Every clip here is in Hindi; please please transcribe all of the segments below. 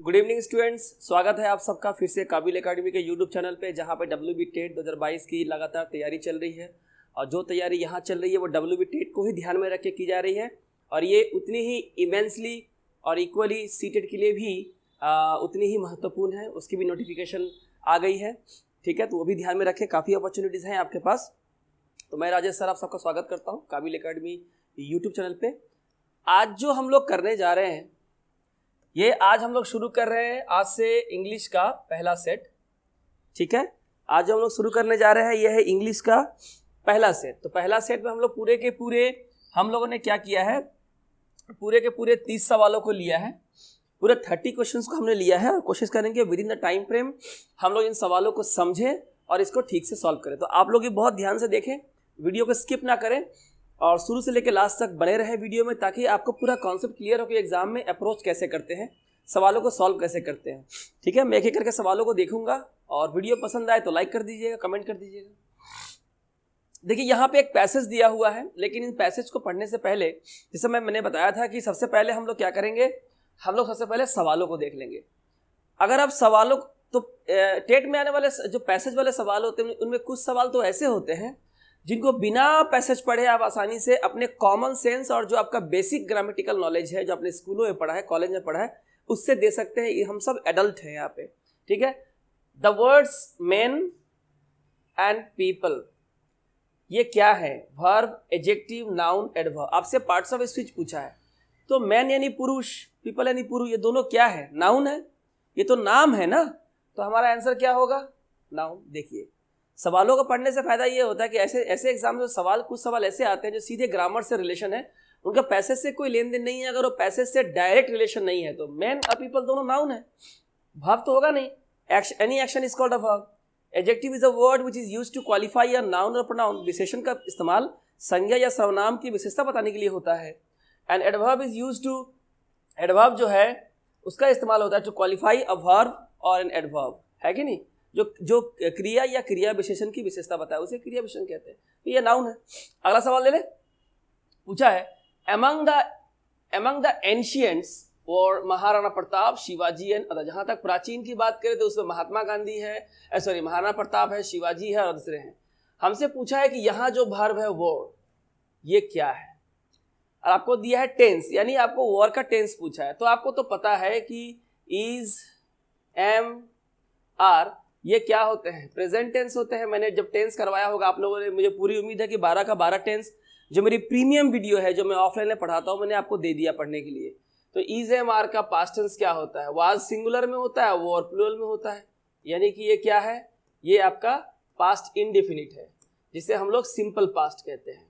गुड इवनिंग स्टूडेंट्स, स्वागत है आप सबका फिर से काबिल एकेडमी के यूट्यूब चैनल पे, जहाँ पे WB टेट 2022 की लगातार तैयारी चल रही है। और जो तैयारी यहाँ चल रही है वो WB टेट को ही ध्यान में रख के की जा रही है, और ये उतनी ही इमेंसली और इक्वली सीटेट के लिए भी उतनी ही महत्वपूर्ण है। उसकी भी नोटिफिकेशन आ गई है, ठीक है, तो वो भी ध्यान में रखें। काफ़ी अपॉर्चुनिटीज़ हैं आपके पास। तो मैं राजेश सर आप सबका स्वागत करता हूँ काबिल एकेडमी यूट्यूब चैनल पर। आज जो हम लोग करने जा रहे हैं, ये आज हम लोग शुरू कर रहे हैं आज से इंग्लिश का पहला सेट, ठीक है। आज जो हम लोग शुरू करने जा रहे हैं ये है इंग्लिश का पहला सेट। तो पहला सेट में हम लोग पूरे के पूरे हम लोगों ने क्या किया है, पूरे के पूरे 30 सवालों को लिया है, पूरे 30 क्वेश्चंस को हमने लिया है, और कोशिश करेंगे with in the time frame हम लोग इन सवालों को समझें और इसको ठीक से सॉल्व करें। तो आप लोग ये बहुत ध्यान से देखें, वीडियो को स्किप ना करें और शुरू से लेकर लास्ट तक बने रहे वीडियो में, ताकि आपको पूरा कॉन्सेप्ट क्लियर हो कि एग्जाम में अप्रोच कैसे करते हैं, सवालों को सॉल्व कैसे करते हैं, ठीक है। मैं एक एक करके सवालों को देखूंगा, और वीडियो पसंद आए तो लाइक कर दीजिएगा, कमेंट कर दीजिएगा। देखिए यहाँ पे एक पैसेज दिया हुआ है, लेकिन इन पैसेज को पढ़ने से पहले, जैसे मैंने बताया था कि सबसे पहले हम लोग क्या करेंगे, हम लोग सबसे पहले सवालों को देख लेंगे। अगर आप सवालों तो टेट में आने वाले जो पैसेज वाले सवाल होते हैं उनमें कुछ सवाल तो ऐसे होते हैं जिनको बिना पैसेज पढ़े आप आसानी से अपने कॉमन सेंस और जो आपका बेसिक ग्रामेटिकल नॉलेज है, जो अपने स्कूलों में पढ़ा है, कॉलेज में पढ़ा है, उससे दे सकते हैं। हम सब एडल्ट हैं यहाँ पे, ठीक है। The words man and people, ये क्या है? Verb, adjective, noun, adverb. आपसे पार्ट्स ऑफ स्पीच पूछा है, तो मैन यानी पुरुष, पीपल यानी पुरुष, ये दोनों क्या है? नाउन है, ये तो नाम है ना, तो हमारा आंसर क्या होगा? नाउन। देखिए सवालों को पढ़ने से फायदा ये होता है कि ऐसे एग्जाम में सवाल, कुछ सवाल ऐसे आते हैं जो सीधे ग्रामर से रिलेशन है, उनका पैसेज से कोई लेन देन नहीं है। अगर वो पैसेज से डायरेक्ट रिलेशन नहीं है तो मैन और पीपल दोनों नाउन है, वर्ब तो होगा नहीं। Any action is called a verb. Adjective is a word which is used to qualify a noun और प्रोनाउन। विशेषण का इस्तेमाल संज्ञा या सर्वनाम की विशेषता बताने के लिए होता है। And adverb is used to, adverb जो है उसका इस्तेमाल होता है टू क्वालिफाई अ वर्ब और एन एडवर्ब, है कि नहीं। जो क्रिया या क्रिया विशेषण की विशेषता बताए उसे क्रिया विशेषण कहते हैं, तो ये नाउन है। अगला सवाल ले ले, पूछा है among the ancients और महाराणा प्रताप, शिवाजी एंड अदर। जहां तक प्राचीन की बात करें तो उसमें महात्मा गांधी है, महाराणा प्रताप है, शिवाजी है और दूसरे हैं। हमसे पूछा है कि यहाँ जो वर्ब है वो ये क्या है, और आपको दिया है टेंस, यानी आपको वर्ब का टेंस पूछा है। तो आपको तो पता है कि इज, एम, आर ये क्या होते हैं? प्रेजेंट टेंस होते हैं। मैंने जब टेंस करवाया होगा आप लोगों ने, मुझे पूरी उम्मीद है कि 12 का 12 टेंस जो मेरी प्रीमियम वीडियो है, जो मैं ऑफलाइन में पढ़ाता हूँ, मैंने आपको दे दिया पढ़ने के लिए। तो इज, एम, आर का पास्ट टेंस क्या होता है? वाज सिंगुलर में होता है, वो और प्लूरल में होता है, यानी कि ये क्या है? ये आपका पास्ट इंडेफिनिट है, जिसे हम लोग सिंपल पास्ट कहते हैं,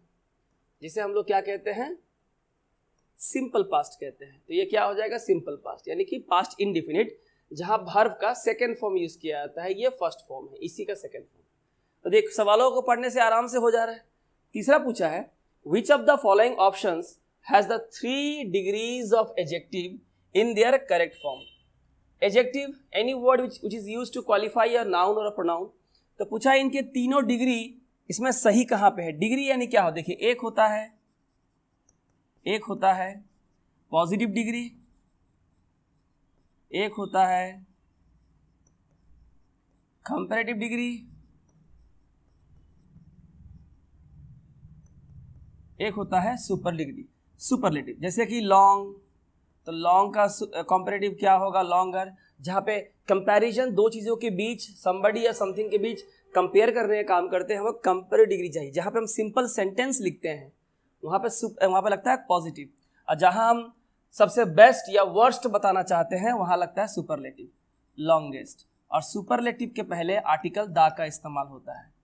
जिसे हम लोग क्या कहते हैं? सिंपल पास्ट कहते हैं। तो ये क्या हो जाएगा? सिंपल पास्ट, यानी कि पास्ट इंडेफिनिट, जहां वर्ब का सेकंड फॉर्म यूज किया जाता है, ये फर्स्ट फॉर्म है, इसी का सेकंड फॉर्म। तो देख सवालों को पढ़ने से आराम से हो जा रहा है। तीसरा पूछा है which of the following options has the 3 degrees of adjective in their correct form? Adjective, any word which is used to qualify a noun or a pronoun। तो पूछा है इनके तीनों डिग्री इसमें सही कहां पे है? डिग्री यानी क्या हो? देखिए एक होता है पॉजिटिव डिग्री, एक होता है कंपैरेटिव डिग्री, एक होता है सुपरलेटिव। जैसे कि लॉन्ग, तो लॉन्ग का कंपैरेटिव क्या होगा? लॉन्गर। जहाँ पे कंपैरिजन दो चीज़ों के बीच, समबडी या समथिंग के बीच कंपेयर करने का काम करते हैं, वो कंपैरेटिव डिग्री चाहिए। जहाँ पे हम सिंपल सेंटेंस लिखते हैं वहाँ पे लगता है पॉजिटिव, और जहाँ हम सबसे बेस्ट या वर्स्ट बताना चाहते हैं वहाँ लगता है सुपरलेटिव, लॉन्गेस्ट। और सुपरलेटिव के पहले आर्टिकल दा का इस्तेमाल होता है,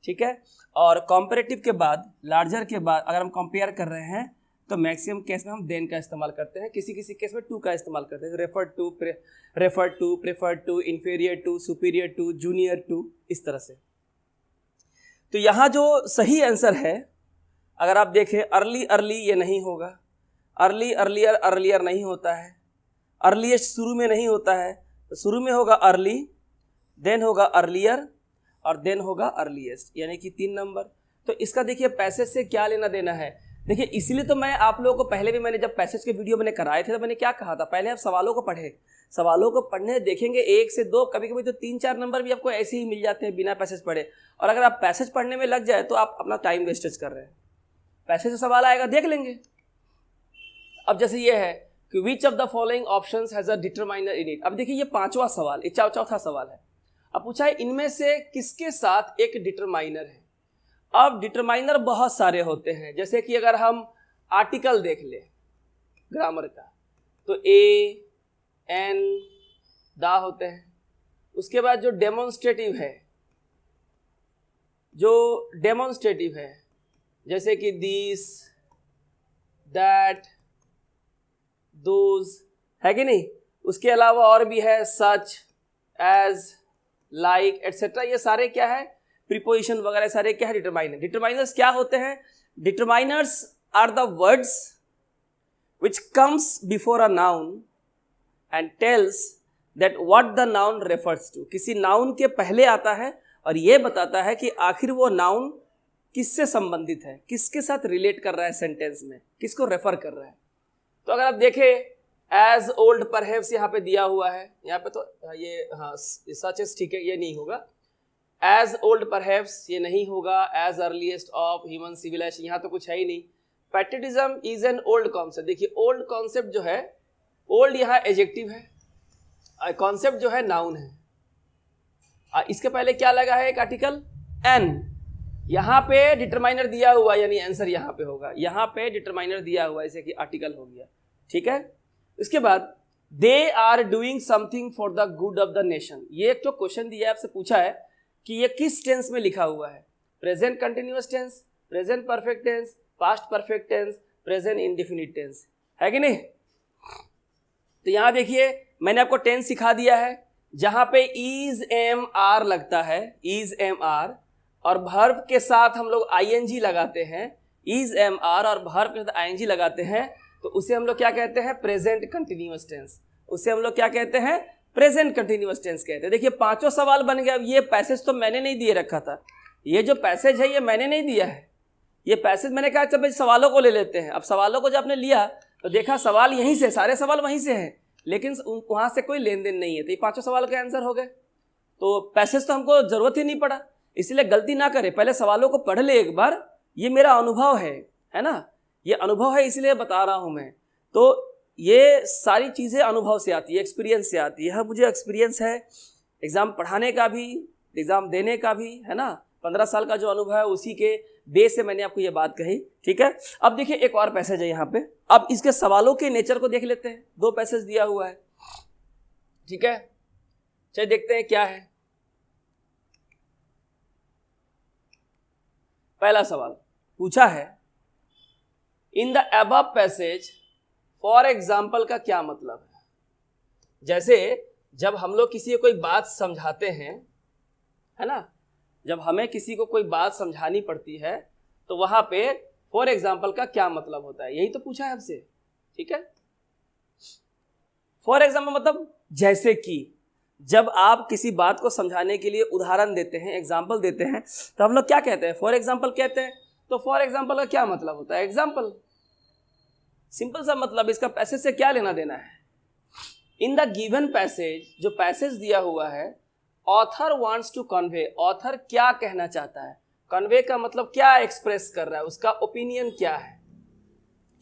ठीक है। और कंपैरेटिव के बाद, लार्जर के बाद अगर हम कंपेयर कर रहे हैं तो मैक्सिमम केस में हम देन का इस्तेमाल करते हैं, किसी किसी केस में टू का इस्तेमाल करते हैं, refer to, prefer to, inferior to, superior to, junior to, इस तरह से। तो यहाँ जो सही आंसर है, अगर आप देखें अर्ली ये नहीं होगा, अर्लियर नहीं होता है, अर्लीस्ट शुरू में नहीं होता है, तो शुरू में होगा अर्ली, देन होगा अर्लियर और देन होगा अर्लीस्ट, यानी कि 3 नंबर। तो इसका देखिए पैसेज से क्या लेना देना है? देखिए इसलिए तो मैं आप लोगों को पहले भी मैंने जब पैसेज के वीडियो मैंने कराए थे तो मैंने क्या कहा था, पहले आप सवालों को पढ़े, सवालों को पढ़ने देखेंगे 1 से 2, कभी कभी तो 3-4 नंबर भी आपको ऐसे ही मिल जाते हैं बिना पैसेज पढ़े। और अगर आप पैसेज पढ़ने में लग जाए तो आप अपना टाइम वेस्टेज कर रहे हैं। पैसेज से सवाल आएगा देख लेंगे। अब जैसे ये है कि which of the following options has a determiner in it. अब देखिए ये 5वां सवाल, ये चौथा सवाल है। अब पूछा है इनमें से किसके साथ एक डिटरमाइनर है। अब डिटरमाइनर बहुत सारे होते हैं, जैसे कि अगर हम आर्टिकल देख ले ग्रामर का तो ए एन दा होते हैं। उसके बाद जो डेमोन्स्ट्रेटिव है जैसे कि दिस दैट दोज, है कि नहीं। उसके अलावा और भी है सच एज लाइक एटसेट्रा। ये सारे क्या है, प्रीपोजिशन वगैरह सारे क्या है, डिटरमाइनर। डिटरमाइनर्स क्या होते हैं, determiners are the words which comes before a noun and tells that what the noun refers to. किसी नाउन के पहले आता है और ये बताता है कि आखिर वो नाउन किससे संबंधित है, किसके साथ रिलेट कर रहा है सेंटेंस में, किसको रेफर कर रहा है। तो अगर आप देखें एज ओल्ड परहैप्स यहाँ पे दिया हुआ है, यहाँ पे तो ये हाँ सच इज ठीक है, ये नहीं होगा। एज ओल्ड परहैप्स ये नहीं होगा। As earliest of human civilisation यहाँ तो कुछ है ही नहीं। Patriotism is an old concept. देखिए ओल्ड कॉन्सेप्ट जो है, ओल्ड यहाँ एडजेक्टिव है, कॉन्सेप्ट जो है नाउन है। इसके पहले क्या लगा है एक आर्टिकल एन, यहाँ पे डिटरमाइनर दिया हुआ यानी आंसर यहाँ पे होगा, यहाँ पे डिटरमाइनर दिया हुआ जैसे कि आर्टिकल हो गया, ठीक है। इसके बाद they are doing something for the good of the nation. ये एक तो क्वेश्चन दिया है, आपसे पूछा है कि ये किस टेंस में लिखा हुआ है, present continuous tense, present perfect tense, past perfect tense, present indefinite tense, है कि नहीं। तो यहाँ देखिए मैंने आपको टेंस सिखा दिया है, जहां पे इज एम आर लगता है, इज एम आर, और वर्ब के साथ हम लोग आईएनजी लगाते हैं, इज एम आर और वर्ब के साथ आईएनजी लगाते हैं, तो उसे हम लोग क्या कहते हैं, प्रेजेंट कंटिन्यूअस टेंस। उसे हम लोग क्या कहते हैं, प्रेजेंट कंटिन्यूअस टेंस कहते हैं। देखिए 5 सवाल बन गया। ये पैसेज तो मैंने नहीं दिए रखा था, ये जो पैसेज है ये मैंने नहीं दिया है, ये पैसेज मैंने कहा चल सवालों को ले लेते हैं। अब सवालों को जब आपने लिया तो देखा सवाल यहीं से, सारे सवाल वहीं से हैं, लेकिन वहां से कोई लेन देन नहीं है, तो ये 5 सवाल के आंसर हो गए। तो पैसेज तो हमको जरूरत ही नहीं पड़ा, इसलिए गलती ना करें, पहले सवालों को पढ़ ले एक बार। ये मेरा अनुभव है ना, ये अनुभव है इसलिए बता रहा हूं मैं। तो ये सारी चीजें अनुभव से आती है, एक्सपीरियंस से आती है। मुझे एक्सपीरियंस है एग्जाम पढ़ाने का भी, एग्जाम देने का भी, है ना। 15 साल का जो अनुभव है उसी के बेस से मैंने आपको ये बात कही, ठीक है। अब देखिए एक और पैसेज है यहाँ पे, अब इसके सवालों के नेचर को देख लेते हैं। 2 पैसेज दिया हुआ है, ठीक है, चलिए देखते हैं क्या है। पहला सवाल पूछा है in the above passage for example का क्या मतलब है। जैसे जब हम लोग किसी को कोई बात समझाते हैं, है ना, जब हमें किसी को कोई बात समझानी पड़ती है तो वहां पे फॉर एग्जाम्पल का क्या मतलब होता है, यही तो पूछा है आपसे, ठीक है। फॉर एग्जाम्पल मतलब जैसे कि, जब आप किसी बात को समझाने के लिए उदाहरण देते हैं, एग्जाम्पल देते हैं, तो हम लोग क्या कहते हैं, फॉर एग्जाम्पल कहते हैं। तो फॉर एग्जाम्पल का क्या मतलब होता है, एग्जाम्पल, सिंपल सा मतलब। इसका पैसेज से क्या लेना देना है। इन द गिवन पैसेज, जो पैसेज दिया हुआ है, author wants to convey, author क्या कहना चाहता है, कन्वे का मतलब क्या एक्सप्रेस कर रहा है, उसका ओपिनियन क्या है,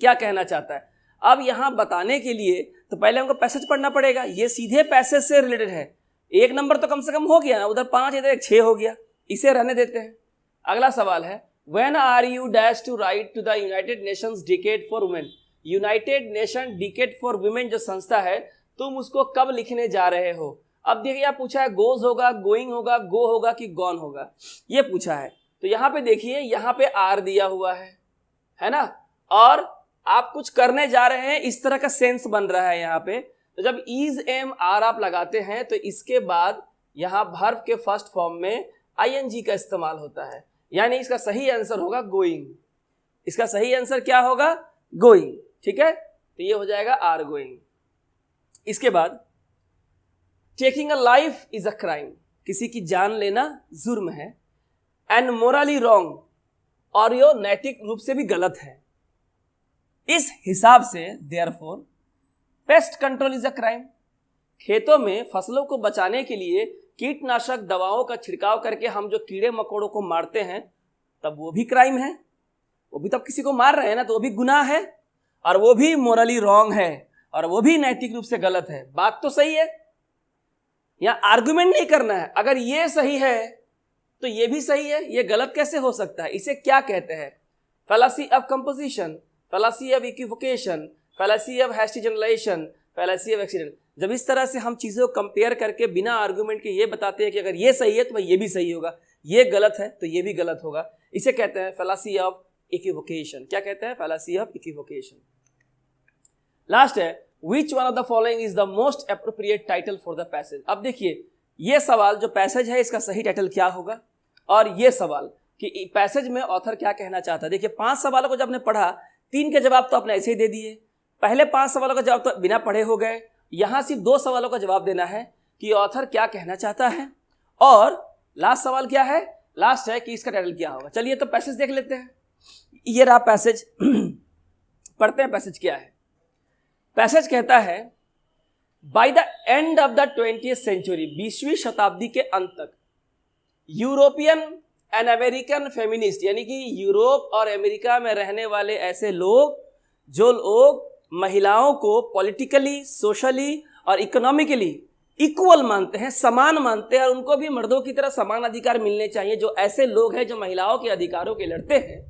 क्या कहना चाहता है। अब यहां बताने के लिए तो पहले हमको पैसेज पढ़ना पड़ेगा, ये सीधे पैसेज से रिलेटेड है। 1 नंबर तो कम से कम हो गया ना, उधर 5 इधर 6 हो गया, इसे रहने देते हैं। अगला सवाल है when are you dash to write to the United Nations decade for women. United Nation decade for women जो संस्था है, तुम उसको कब लिखने जा रहे हो। अब देखिए यहाँ पूछा है गोज होगा, गोइंग होगा, गो होगा कि गॉन होगा, ये पूछा है। तो यहाँ पे देखिए, यहाँ पे आर दिया हुआ है ना, और आप कुछ करने जा रहे हैं, इस तरह का सेंस बन रहा है यहाँ पे। तो जब इज एम आर आप लगाते हैं तो इसके बाद यहाँ वर्ब के फर्स्ट फॉर्म में आईएनजी का इस्तेमाल होता है, यानी इसका सही आंसर होगा गोइंग। इसका सही आंसर क्या होगा, गोइंग, ठीक है। तो ये हो जाएगा आर गोइंग। इसके बाद taking a life is a crime, किसी की जान लेना जुर्म है। एंड मोरली रॉन्ग, और यो नैतिक रूप से भी गलत है। इस हिसाब से therefore pest control is a crime. खेतों में फसलों को बचाने के लिए कीटनाशक दवाओं का छिड़काव करके हम जो कीड़े मकोड़ों को मारते हैं तब वो भी क्राइम है, वो भी तब किसी को मार रहे हैं ना, तो वो भी गुनाह है और वो भी मोरली रॉन्ग है और वो भी नैतिक रूप से गलत है। बात तो सही है, यहां आर्गुमेंट नहीं करना है। अगर ये सही है तो ये भी सही है, ये गलत कैसे हो सकता है? इसे क्या कहते हैं? Fallacy of composition, fallacy of equivocation, fallacy of hasty generalisation, fallacy of accident. जब इस तरह से हम चीज़ों को कंपेयर करके बिना आर्गुमेंट के ये बताते हैं कि अगर ये सही है तो ये भी सही होगा, ये गलत है तो ये भी गलत होगा, इसे कहते हैं फैलासी ऑफ इक्विवोकेशन। क्या कहते हैं? Fallacy of इक्विवोकेशन। लास्ट है, which one of the following is the most appropriate title for the passage. अब देखिए ये सवाल जो पैसेज है इसका सही टाइटल क्या होगा, और ये सवाल कि पैसेज में ऑथर क्या कहना चाहता है। देखिए 5 सवालों को जब आपने पढ़ा, 3 के जवाब तो आपने ऐसे ही दे दिए, पहले 5 सवालों का जवाब तो बिना पढ़े हो गए। यहां सिर्फ 2 सवालों का जवाब देना है कि ऑथर क्या कहना चाहता है, और लास्ट सवाल क्या है, लास्ट है कि इसका टाइटल क्या होगा। चलिए तो पैसेज देख लेते हैं। ये रहा पैसेज पढ़ते हैं पैसेज क्या है। पैसेज कहता है, by the end of the 20th century, 20वीं शताब्दी के अंत तक, यूरोपियन एंड अमेरिकन फेमिनिस्ट, यानी कि यूरोप और अमेरिका में रहने वाले ऐसे लोग जो लोग महिलाओं को पॉलिटिकली, सोशली और इकोनॉमिकली इक्वल मानते हैं, समान मानते हैं, और उनको भी मर्दों की तरह समान अधिकार मिलने चाहिए, जो ऐसे लोग हैं जो महिलाओं के अधिकारों के लड़ते हैं,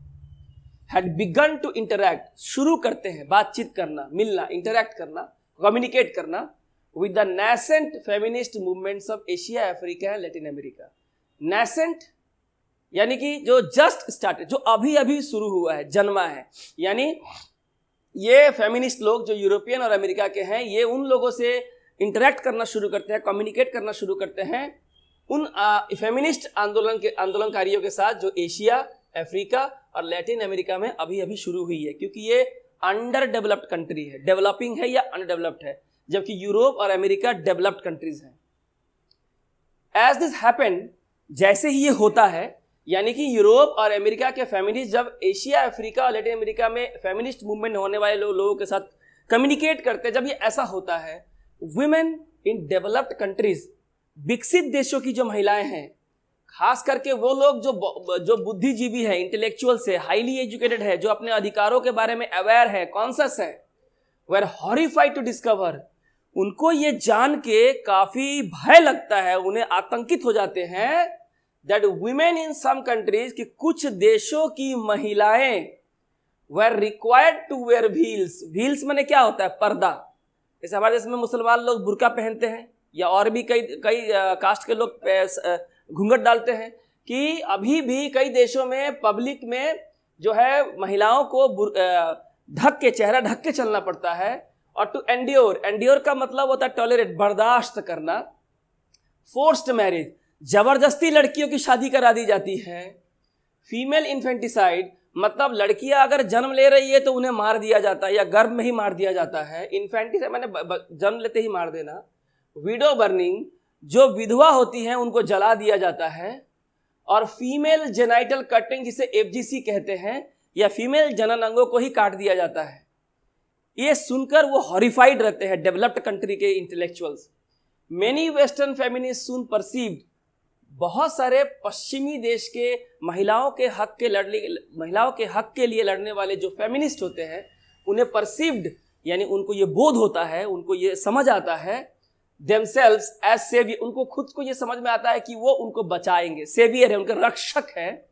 had begun to interact, शुरू करते हैं बातचीत करना, मिलना, इंटरैक्ट करना, कम्युनिकेट करना with the nascent feminist movements of Asia, Africa and Latin America। nascent यानी कि जो जस्ट स्टार्टेड, जो अभी अभी शुरू हुआ है, जन्मा है। यानी ये फेमिनिस्ट लोग जो यूरोपियन और अमेरिका के हैं, ये उन लोगों से इंटरैक्ट करना शुरू करते हैं, कम्युनिकेट करना शुरू करते हैं उन फेमिनिस्ट आंदोलनकारियों के साथ जो एशिया, अफ्रीका और लैटिन अमेरिका में अभी अभी शुरू हुई है, क्योंकि ये अंडर डेवलप्ड कंट्री है, डेवलपिंग है या अनडेवलप्ड है, जबकि यूरोप और अमेरिका डेवलप्ड कंट्रीज हैं। एज दिस हैपेंड, जैसे ही ये होता है, यानी कि यूरोप और अमेरिका के फेमिनिस्ट जब एशिया, अफ्रीका और लैटिन अमेरिका में फेमिनिस्ट मूवमेंट होने वाले लोगों के साथ कम्युनिकेट करते हैं, जब ये ऐसा होता है, वुमेन इन डेवलप्ड कंट्रीज, विकसित देशों की जो महिलाएं हैं, खास करके वो लोग जो बुद्धिजीवी है, इंटेलेक्चुअल्स है, हाईली एजुकेटेड है, जो अपने अधिकारों के बारे में अवेयर है, कॉन्शियस है, वे आर हॉरिफाइड टू डिस्कवर, उनको ये जान के काफी भय लगता है, उन्हें आतंकित हो जाते हैं, that women in some countries, कि कुछ देशों की महिलाएं were required to wear wheels. Wheels माने क्या होता है? पर्दा। जैसे हमारे देश में मुसलमान लोग बुर्का पहनते हैं, या और भी कई कास्ट के लोग घूंघट डालते हैं, कि अभी भी कई देशों में पब्लिक में जो है महिलाओं को ढक के, चेहरा ढक के चलना पड़ता है। और टू एंड्योर का मतलब होता है टॉलरेट, बर्दाश्त करना। फोर्स्ड मैरिज, जबरदस्ती लड़कियों की शादी करा दी जाती है। फीमेल इन्फेंटिसाइड, मतलब लड़कियां अगर जन्म ले रही है तो उन्हें मार दिया जाता है, या गर्भ में ही मार दिया जाता है। इन्फेंटिसाइड मैंने जन्म लेते ही मार देना। विडो बर्निंग, जो विधवा होती हैं उनको जला दिया जाता है। और फीमेल जेनाइटल कटिंग, जिसे FGC कहते हैं, या फीमेल जनन अंगों को ही काट दिया जाता है। ये सुनकर वो हॉरिफाइड रहते हैं डेवलप्ड कंट्री के इंटेलेक्चुअल्स। मेनी वेस्टर्न फेमिनिस्ट सून परसीव्ड, बहुत सारे पश्चिमी देश के महिलाओं के हक के लिए लड़ने वाले जो फेमिनिस्ट होते हैं, उन्हें परसीव्ड यानी उनको ये बोध होता है, उनको ये समझ आता है, themselves as savior, उनको खुद को ये समझ में आता है कि वो उनको बचाएंगे, सेवियर है, उनके रक्षक है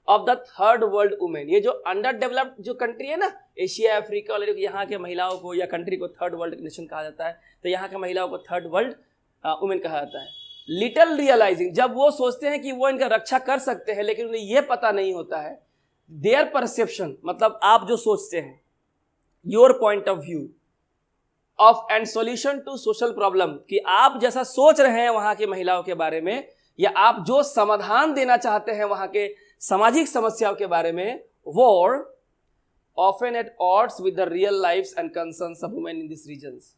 of the third world women. ये जो अंडर डेवलप्ड जो कंट्री है ना, एशिया, अफ्रीका वाले, यहाँ के महिलाओं को या कंट्री को थर्ड वर्ल्ड नेशन कहा जाता है, तो यहाँ के महिलाओं को थर्ड वर्ल्ड वुमेन कहा जाता है। लिटल रियलाइजिंग, जब वो सोचते हैं कि वो इनका रक्षा कर सकते हैं, लेकिन उन्हें ये पता नहीं होता है, देयर परसेप्शन, मतलब आप जो सोचते हैं, your point of view of and solution to social problem, कि आप जैसा सोच रहे हैं वहां की महिलाओं के बारे में, या आप जो समाधान देना चाहते हैं वहां के सामाजिक समस्याओं के बारे में, were often at odds with the real lifes and concerns of women in this regions.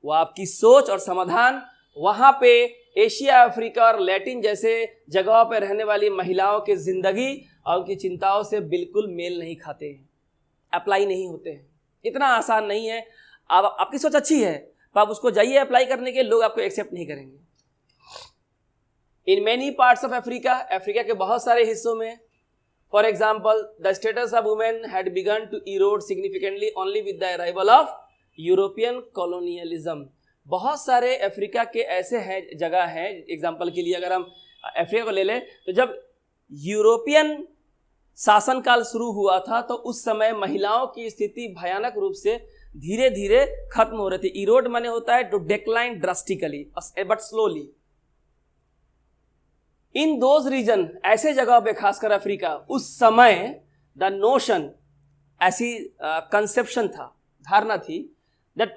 वो आपकी सोच और समाधान वहां पे एशिया, अफ्रीका और लैटिन जैसे जगहों पर रहने वाली महिलाओं की जिंदगी और उनकी चिंताओं से बिल्कुल मेल नहीं खाते हैं, अप्लाई नहीं होते हैं। इतना आसान नहीं है। आपकी सोच अच्छी है पर आप उसको जाइए अप्लाई करने के, लोग आपको एक्सेप्ट नहीं करेंगे। In many parts of Africa, Africa के बहुत सारे हिस्सों में, for example the status of women had begun to erode significantly only with the arrival of European colonialism. बहुत सारे अफ्रीका के ऐसे हैं जगह हैं, एग्जाम्पल के लिए अगर हम अफ्रीका को ले लें तो जब यूरोपियन शासनकाल शुरू हुआ था तो उस समय महिलाओं की स्थिति भयानक रूप से धीरे धीरे खत्म हो रही थी। इरोड माने होता है to decline drastically but slowly. In those region, ऐसे जगह पे खासकर अफ्रीका, उस समय द नोशन, ऐसी कंसेप्शन था, धारणा थी दैट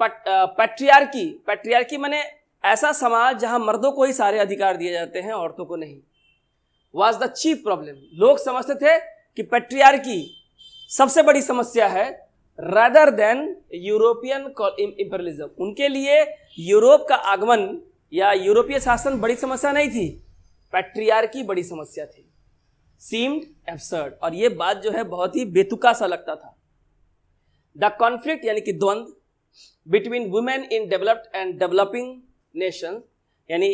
पैट्रियार्की माने ऐसा समाज जहां मर्दों को ही सारे अधिकार दिए जाते हैं, औरतों को नहीं, वाज द चीफ प्रॉब्लम। लोग समझते थे कि पैट्रियार्की सबसे बड़ी समस्या है रादर देन यूरोपियन इंपीरियलिज्म। उनके लिए यूरोप का आगमन या यूरोपीय शासन बड़ी समस्या नहीं थी, पैट्रियार्की बड़ी समस्या थी। सीम्ड एब्सर्ड, और ये बात जो है बहुत ही बेतुका सा लगता था। द कॉन्फ्लिक्ट यानी कि द्वंद्व between women in developed and developing nation, यानी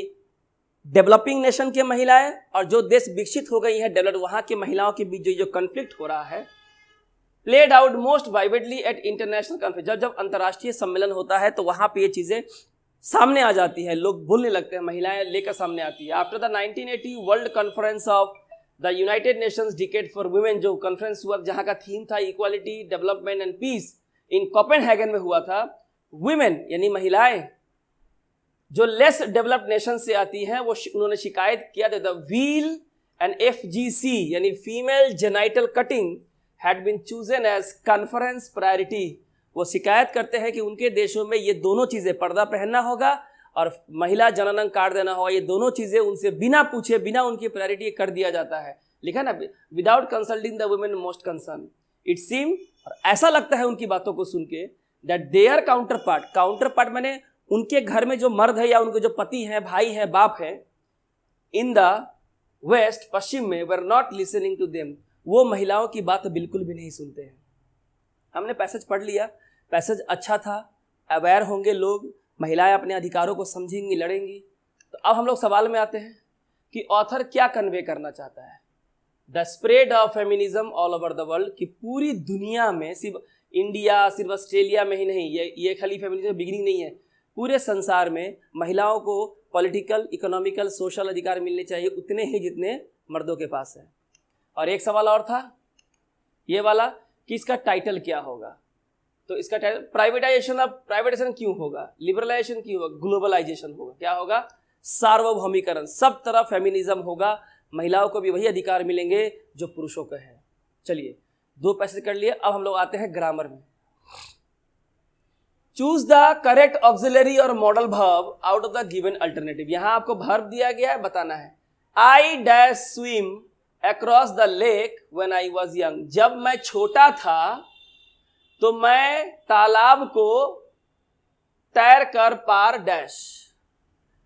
डेवलपिंग नेशन के महिलाएं और जो देश विकसित हो गई हैं डेवलप्ड, वहां की महिलाओं के बीच जो कॉन्फ्लिक्ट हो रहा है, played out most vividly at international conference. जब अंतर्राष्ट्रीय सम्मेलन होता है तो वहां पे ये चीजें सामने आ जाती है, लोग बोलने लगते हैं, महिलाएं लेकर सामने आती है। After the 1980 world conference of the United Nations decade for women, जो कॉन्फ्रेंस हुआ जहां का थीम था equality, development and peace, in Copenhagen में हुआ था। वुमेन यानी महिलाएं जो लेस डेवलप्ड नेशन से आती हैं, वो उन्होंने शिकायत किया द व्हील एंड FGC यानी female genital cutting had been chosen as conference priority. वो शिकायत करते हैं कि उनके देशों में ये दोनों चीजें, पर्दा पहनना होगा और महिला जननांग काट देना होगा, ये दोनों चीजें उनसे बिना पूछे, बिना उनकी प्रायोरिटी कर दिया जाता है। लिखा ना, without consulting the women most concern. It seem, और ऐसा लगता है उनकी बातों को सुन के, दैट देयर काउंटरपार्ट माने उनके घर में जो मर्द है या उनके जो पति हैं, भाई हैं, बाप हैं, इन द वेस्ट, पश्चिम में, were not listening to them, वो महिलाओं की बात बिल्कुल भी नहीं सुनते हैं। हमने पैसेज पढ़ लिया, पैसेज अच्छा था, अवेयर होंगे लोग, महिलाएं अपने अधिकारों को समझेंगी, लड़ेंगी। तो अब हम लोग सवाल में आते हैं कि ऑथर क्या कन्वे करना चाहता है। The spread of feminism all over the world, कि पूरी दुनिया में, सिर्फ इंडिया, सिर्फ ऑस्ट्रेलिया में ही नहीं, ये खाली फेमिनिज्म बिगिनिंग नहीं है, पूरे संसार में महिलाओं को पॉलिटिकल, इकोनॉमिकल, सोशल अधिकार मिलने चाहिए उतने ही जितने मर्दों के पास है। और एक सवाल और था ये वाला कि इसका टाइटल क्या होगा। तो इसका टाइटल प्राइवेटाइजेशन क्यों होगा, लिबरलाइजेशन क्यों होगा, ग्लोबलाइजेशन होगा, क्या होगा, सार्वभौमिकरण, सब तरफ फेमिनिज्म होगा, महिलाओं को भी वही अधिकार मिलेंगे जो पुरुषों को है। चलिए 2 पैसेज कर लिए, अब हम लोग आते हैं ग्रामर में। चूज द करेक्ट ऑक्सिलरी और modal verb out of the given alternative. यहां आपको वर्ब दिया गया है, बताना है। I dash swim across the lake when I was young, जब मैं छोटा था तो मैं तालाब को तैर कर पार डैश,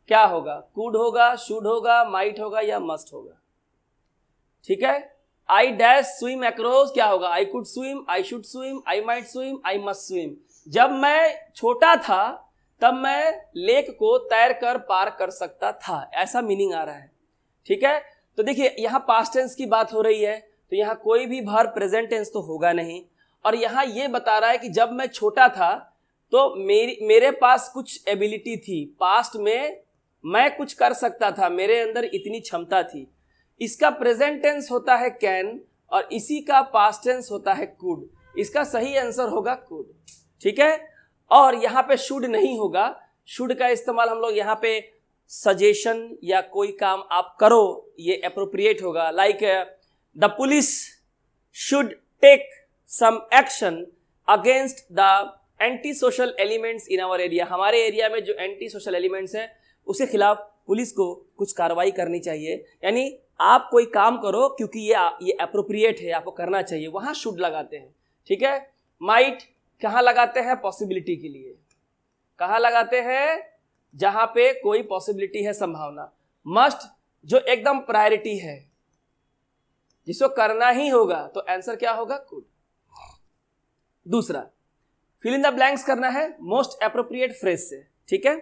क्या होगा, कुड होगा, शुड होगा, माइट होगा या मस्ट होगा। ठीक है, आई डैश स्विम अक्रॉस क्या होगा, I could swim, I should swim, I might swim, I must swim. जब मैं छोटा था तब मैं लेक को तैर कर पार कर सकता था, ऐसा मीनिंग आ रहा है। ठीक है, तो देखिए यहां पास्ट टेंस की बात हो रही है, तो यहां कोई भी वर्ब प्रेजेंट टेंस तो होगा नहीं, और यहां ये बता रहा है कि जब मैं छोटा था तो मेरे पास कुछ एबिलिटी थी, पास्ट में मैं कुछ कर सकता था, मेरे अंदर इतनी क्षमता थी। इसका प्रेजेंट टेंस होता है कैन और इसी का पास्ट टेंस होता है कुड। इसका सही आंसर होगा कुड। ठीक है, और यहां पे शुड नहीं होगा, शुड का इस्तेमाल हम लोग यहां पे सजेशन या कोई काम आप करो ये अप्रोप्रिएट होगा। Like the police should take some action against the anti social elements in our area. हमारे एरिया में जो एंटी सोशल एलिमेंट्स हैं उसके खिलाफ पुलिस को कुछ कार्रवाई करनी चाहिए। यानी आप कोई काम करो क्योंकि ये अप्रोप्रिएट है, आपको करना चाहिए, वहां शुड लगाते हैं। ठीक है, माइट कहाँ लगाते हैं, पॉसिबिलिटी के लिए। कहाँ लगाते हैं, जहां पे कोई पॉसिबिलिटी है, संभावना। मस्ट जो एकदम प्रायोरिटी है, जिसको करना ही होगा, तो आंसर क्या होगा, कुड। दूसरा, फिल इन द ब्लैंक्स करना है मोस्ट एप्रोप्रिएट फ्रेज से, ठीक है।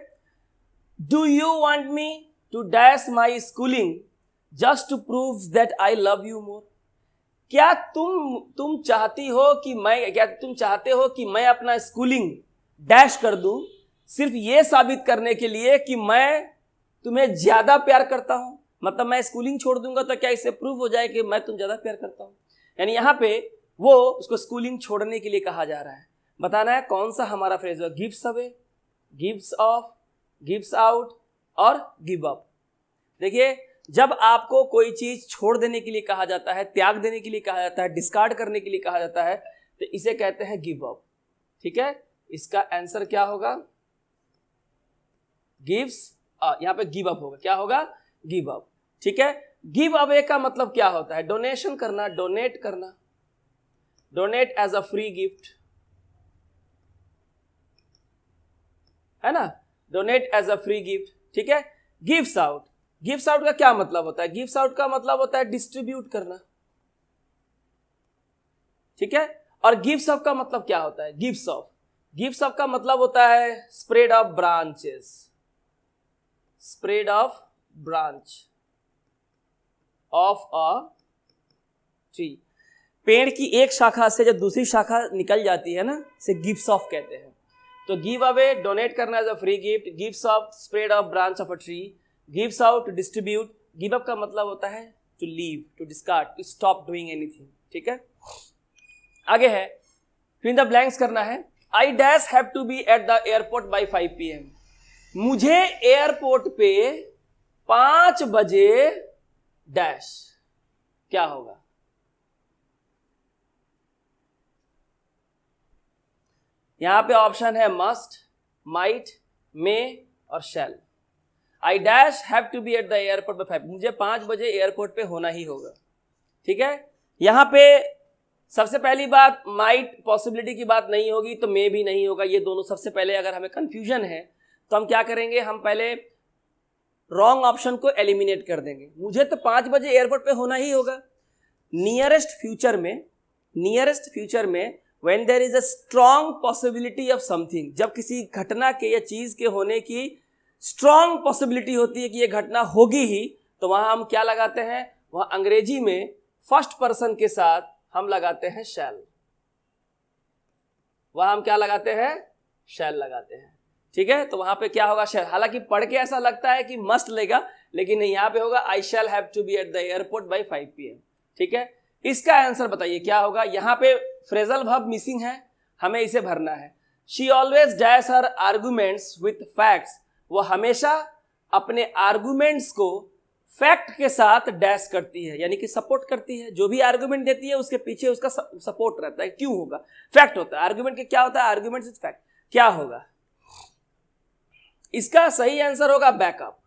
Do you want me to dash my schooling just to prove that I love you more. क्या तुम चाहती हो कि तुम चाहते हो कि मैं अपना स्कूलिंग डैश कर दूं सिर्फ ये साबित करने के लिए कि मैं तुम्हें ज्यादा प्यार करता हूं। मतलब मैं स्कूलिंग छोड़ दूंगा तो क्या इससे प्रूव हो जाए कि मैं तुम ज्यादा प्यार करता हूं। यानी यहां पे वो उसको स्कूलिंग छोड़ने के लिए कहा जा रहा है। बताना है कौन सा हमारा फ्रेज है, gives away, gives off, gives out और गिव अप। देखिए जब आपको कोई चीज छोड़ देने के लिए कहा जाता है, त्याग देने के लिए कहा जाता है, डिस्कार्ड करने के लिए कहा जाता है, तो इसे कहते हैं गिव अप, ठीक है। इसका आंसर क्या होगा, गिव्स, यहां पे गिव अप होगा, क्या होगा, गिव अप, ठीक है। गिव अवे का मतलब क्या होता है, डोनेशन करना, डोनेट करना, donate as a free gift, है ना, donate as a free gift, ठीक है। गिव्स आउट, गिव्स आउट का क्या मतलब होता है, गिव्स आउट का मतलब होता है डिस्ट्रीब्यूट करना, ठीक है। और गिव्स अप का मतलब क्या होता है, गिव्स ऑफ, गिव्स अप का मतलब होता है spread of branches, spread of branch of a tree. पेड़ की एक शाखा से जब दूसरी शाखा निकल जाती है ना, इसे गिव्स ऑफ कहते हैं। तो गिव अवे डोनेट करना as a free gift, gives off spread of branch of a tree, gives out to distribute, give up का मतलब होता है to leave, to discard, to stop doing anything, ठीक है। आगे है फिर इन द ब्लैंक्स करना है। I dash have to be at the airport by 5 PM। मुझे एयरपोर्ट पे 5 बजे डैश, क्या होगा, यहां पे ऑप्शन है मस्ट, माइट, मे और shall. I dash have to be at the airport by 5, मुझे 5 बजे एयरपोर्ट पे होना ही होगा, ठीक है। यहां पे सबसे पहली बात माइट पॉसिबिलिटी की बात नहीं होगी, तो मे भी नहीं होगा। ये दोनों सबसे पहले अगर हमें कंफ्यूजन है तो हम क्या करेंगे, हम पहले रॉन्ग ऑप्शन को एलिमिनेट कर देंगे। मुझे तो 5 बजे एयरपोर्ट पे होना ही होगा। नियरेस्ट फ्यूचर में when there is a strong possibility of something, जब किसी घटना के या चीज के होने की स्ट्रॉन्ग पॉसिबिलिटी होती है कि ये घटना होगी ही, तो वहां हम क्या लगाते हैं, वहां अंग्रेजी में फर्स्ट पर्सन के साथ हम लगाते हैं शैल, वहां हम क्या लगाते हैं, शैल लगाते हैं, ठीक है। तो वहां पे क्या होगा, शैल। हालांकि पढ़ के ऐसा लगता है कि मस्ट लेगा, लेकिन नहीं, यहां पे होगा I shall have to be at the airport by 5 PM, ठीक है। इसका आंसर बताइए क्या होगा। यहां पे फ्रेजल वर्ब मिसिंग है, हमें इसे भरना है। She always dash her arguments with facts, वो हमेशा अपने आर्गुमेंट्स को फैक्ट के साथ डैश करती है, यानी कि सपोर्ट करती है। जो भी आर्गुमेंट देती है उसके पीछे उसका सपोर्ट रहता है। क्यों होगा, फैक्ट होता है। आर्गुमेंट के क्या होता है, आर्गुमेंट इज फैक्ट, क्या होगा। इसका सही आंसर होगा बैकअप,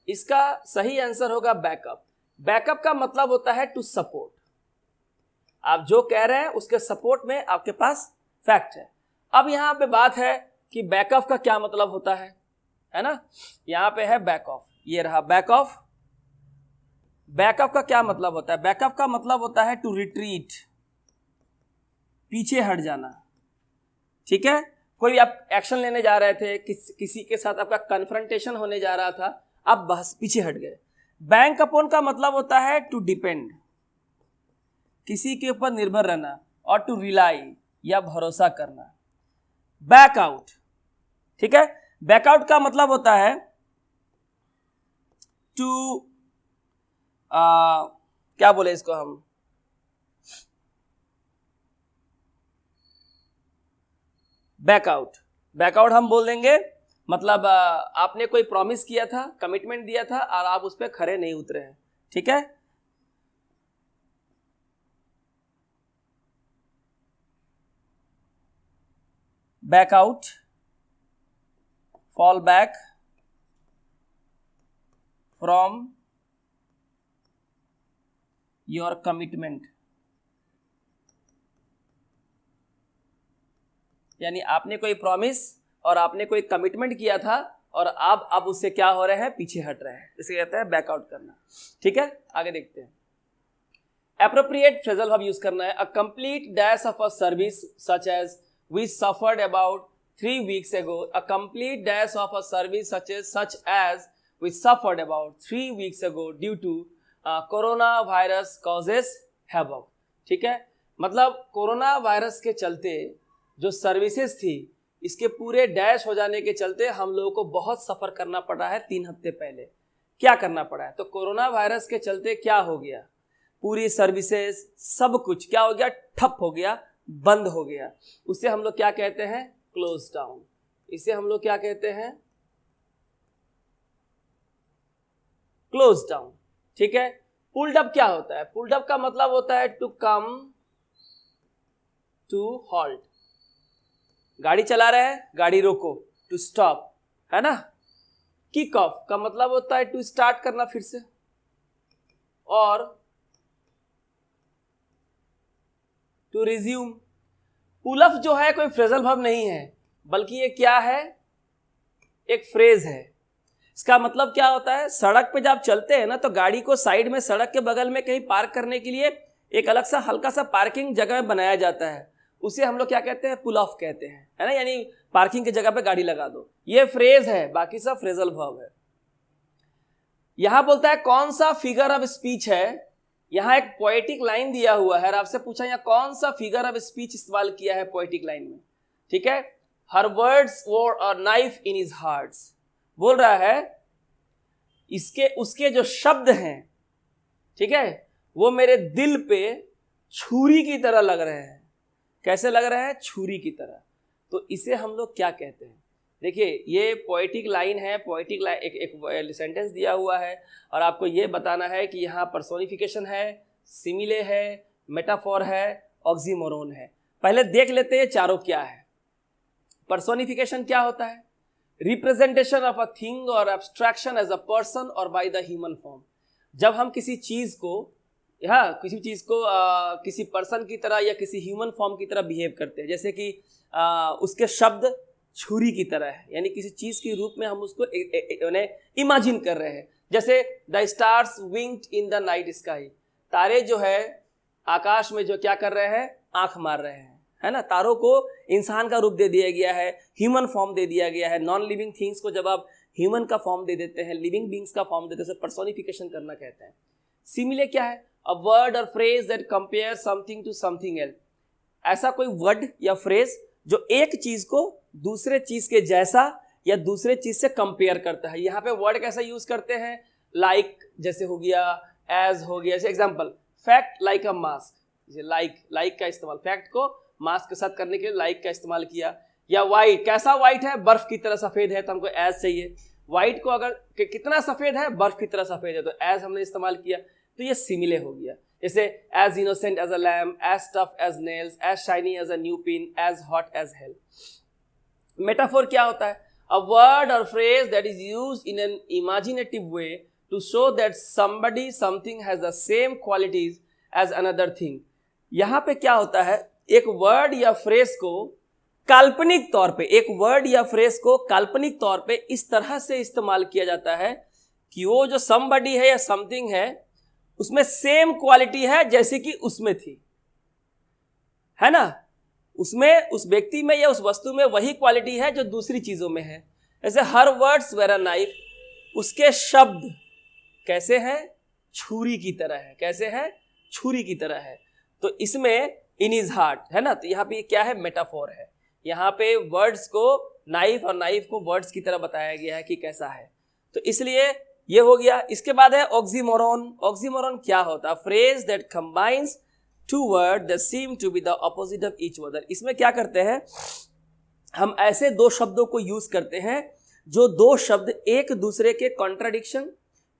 इसका सही आंसर होगा बैकअप। बैकअप का मतलब होता है टू सपोर्ट, आप जो कह रहे हैं उसके सपोर्ट में आपके पास फैक्ट है। अब यहां पे बात है कि बैकअप का क्या मतलब होता है ना। यहां पे है बैक ऑफ, ये रहा बैक ऑफ। बैकअप का क्या मतलब होता है, बैकअप का मतलब होता है टू रिट्रीट, पीछे हट जाना, ठीक है। कोई आप एक्शन लेने जा रहे थे, किसी के साथ आपका कन्फ्रंटेशन होने जा रहा था, आप बस पीछे हट गए। बैंक अपॉन का मतलब होता है टू डिपेंड, किसी के ऊपर निर्भर रहना, और टू रिलाई या भरोसा करना। बैक आउट, ठीक है। बैकआउट का मतलब होता है टू क्या बोले इसको हम, बैकआउट। बैकआउट हम बोल देंगे मतलब आपने कोई प्रॉमिस किया था, कमिटमेंट दिया था और आप उस पर खरे नहीं उतरे हैं, ठीक है। Back out, fall back from your commitment, यानी आपने कोई प्रॉमिस और आपने कोई कमिटमेंट किया था और आप अब उससे क्या हो रहे हैं, पीछे हट रहे हैं, इसे कहते हैं बैकआउट करना, ठीक है। आगे देखते हैं। एप्रोप्रिएट फ्रेजल वर्ब यूज करना है। A complete dash of a service such as we suffered about 3 weeks ago. A complete dash of a service such as we suffered about 3 weeks ago due to coronavirus causes havoc. ठीक है, मतलब कोरोना वायरस के चलते जो सर्विसेज थी इसके पूरे डैश हो जाने के चलते हम लोगों को बहुत सफ़र करना पड़ा है 3 हफ्ते पहले। क्या करना पड़ा है? तो कोरोना वायरस के चलते क्या हो गया, पूरी सर्विसेज सब कुछ क्या हो गया, ठप हो गया, बंद हो गया। उसे हम लोग क्या कहते हैं, क्लोज डाउन। इसे हम लोग क्या कहते हैं, क्लोज डाउन। ठीक है, पुल्ड अप क्या होता है? पुल्ड अप का मतलब होता है टू कम टू हॉल्ट। गाड़ी चला रहे हैं, गाड़ी रोको, टू स्टॉप, है ना। किक ऑफ का मतलब होता है टू स्टार्ट करना फिर से, और टू रिज्यूम। पुल अप जो है कोई फ्रेजल वर्ब नहीं है, बल्कि ये क्या है, एक फ्रेज है। इसका मतलब क्या होता है, सड़क पे जब चलते हैं ना तो गाड़ी को साइड में सड़क के बगल में कहीं पार्क करने के लिए एक अलग सा हल्का सा पार्किंग जगह बनाया जाता है, उसे हम लोग क्या कहते हैं, पुल ऑफ कहते हैं, है ना। यानी पार्किंग की जगह पे गाड़ी लगा दो, ये फ्रेज है, बाकी सब फ्रेजल वर्ब है। यहां बोलता है कौन सा फिगर ऑफ स्पीच है। यहां एक पोएटिक लाइन दिया हुआ है और आपसे पूछा यहां कौन सा फिगर ऑफ स्पीच इस्तेमाल किया है पोएटिक लाइन में। ठीक है, हर words were a knife in his hearts. बोल रहा है इसके उसके जो शब्द हैं, ठीक है, वो मेरे दिल पे छुरी की तरह लग रहे हैं। कैसे लग रहे हैं, छुरी की तरह। तो इसे हम लोग क्या कहते हैं, देखिए ये पोएटिक लाइन है, पोएटिक लाइन एक सेंटेंस दिया हुआ है और आपको ये बताना है कि यहाँ पर्सोनिफिकेशन है, सिमिले है, मेटाफोर है, ऑक्सीमोरोन है। पहले देख लेते हैं चारों क्या है। पर्सोनिफिकेशन क्या होता है, रिप्रेजेंटेशन ऑफ अ थिंग और एब्स्ट्रैक्शन एज अ पर्सन और बाय द ह्यूमन फॉर्म। जब हम किसी चीज को किसी पर्सन की तरह या किसी ह्यूमन फॉर्म की तरह बिहेव करते हैं, जैसे कि उसके शब्द छुरी की तरह है, यानी किसी चीज के रूप में हम उसको इमेजिन कर रहे हैं। जैसे the stars winked in the night sky, तारे जो है आकाश में जो क्या कर रहे हैं, आंख मार रहे हैं, है ना। तारों को इंसान का रूप दे दिया गया है, ह्यूमन फॉर्म दे दिया गया है। नॉन लिविंग थिंग्स को जब आप ह्यूमन का फॉर्म दे देते हैं, लिविंग बींग्स का फॉर्म देते हैं, पर्सोनिफिकेशन करना कहते हैं। सिमिले क्या है, अ वर्ड और phrase that compare something to something else. ऐसा कोई वर्ड या फ्रेज जो एक चीज को दूसरे चीज के जैसा या दूसरे चीज से कंपेयर करता है। यहाँ पे वर्ड कैसा यूज करते हैं, लाइक जैसे हो गया, एज हो गया। जैसे example, fact like a mask, like का इस्तेमाल, फैक्ट को मास्क के साथ करने के लिए लाइक का इस्तेमाल किया। या वाइट, कैसा वाइट है, बर्फ की तरह सफेद है, तो हमको एज चाहिए। वाइट को अगर कितना सफेद है, बर्फ की तरह सफेद है, तो एज हमने इस्तेमाल किया। तो ये सिमिले हो गया। जैसे as innocent as a lamb, as tough as nails, as shiny as a new pin, as hot as hell. Metaphor क्या होता है, अ वर्ड और phrase that is used in an imaginative way to show that somebody something has the same qualities as another thing. यहां पे क्या होता है, एक वर्ड या फ्रेज को काल्पनिक तौर पे, एक वर्ड या फ्रेज को काल्पनिक तौर पे इस तरह से इस्तेमाल किया जाता है कि वो जो समबडी है या समथिंग है उसमें सेम क्वालिटी है जैसे कि उसमें थी, है ना। उसमें, उस व्यक्ति में या उस वस्तु में वही क्वालिटी है जो दूसरी चीजों में है। जैसे her words were a knife, उसके शब्द कैसे हैं, छुरी की तरह है। कैसे है, छुरी की तरह है। तो इसमें इन हिज हार्ट, है ना। तो यहाँ पे क्या है, मेटाफोर है। यहाँ पे वर्ड्स को नाइफ और नाइफ को वर्ड्स की तरह बताया गया है कि कैसा है। तो इसलिए ये हो गया। इसके बाद है ऑक्सीमोरोन। ऑक्सीमोरोन क्या होता है, phrase that combines two word that seem to be the opposite of each other. इसमें क्या करते हैं, हम ऐसे दो शब्दों को यूज करते हैं जो दो शब्द एक दूसरे के कॉन्ट्राडिक्शन,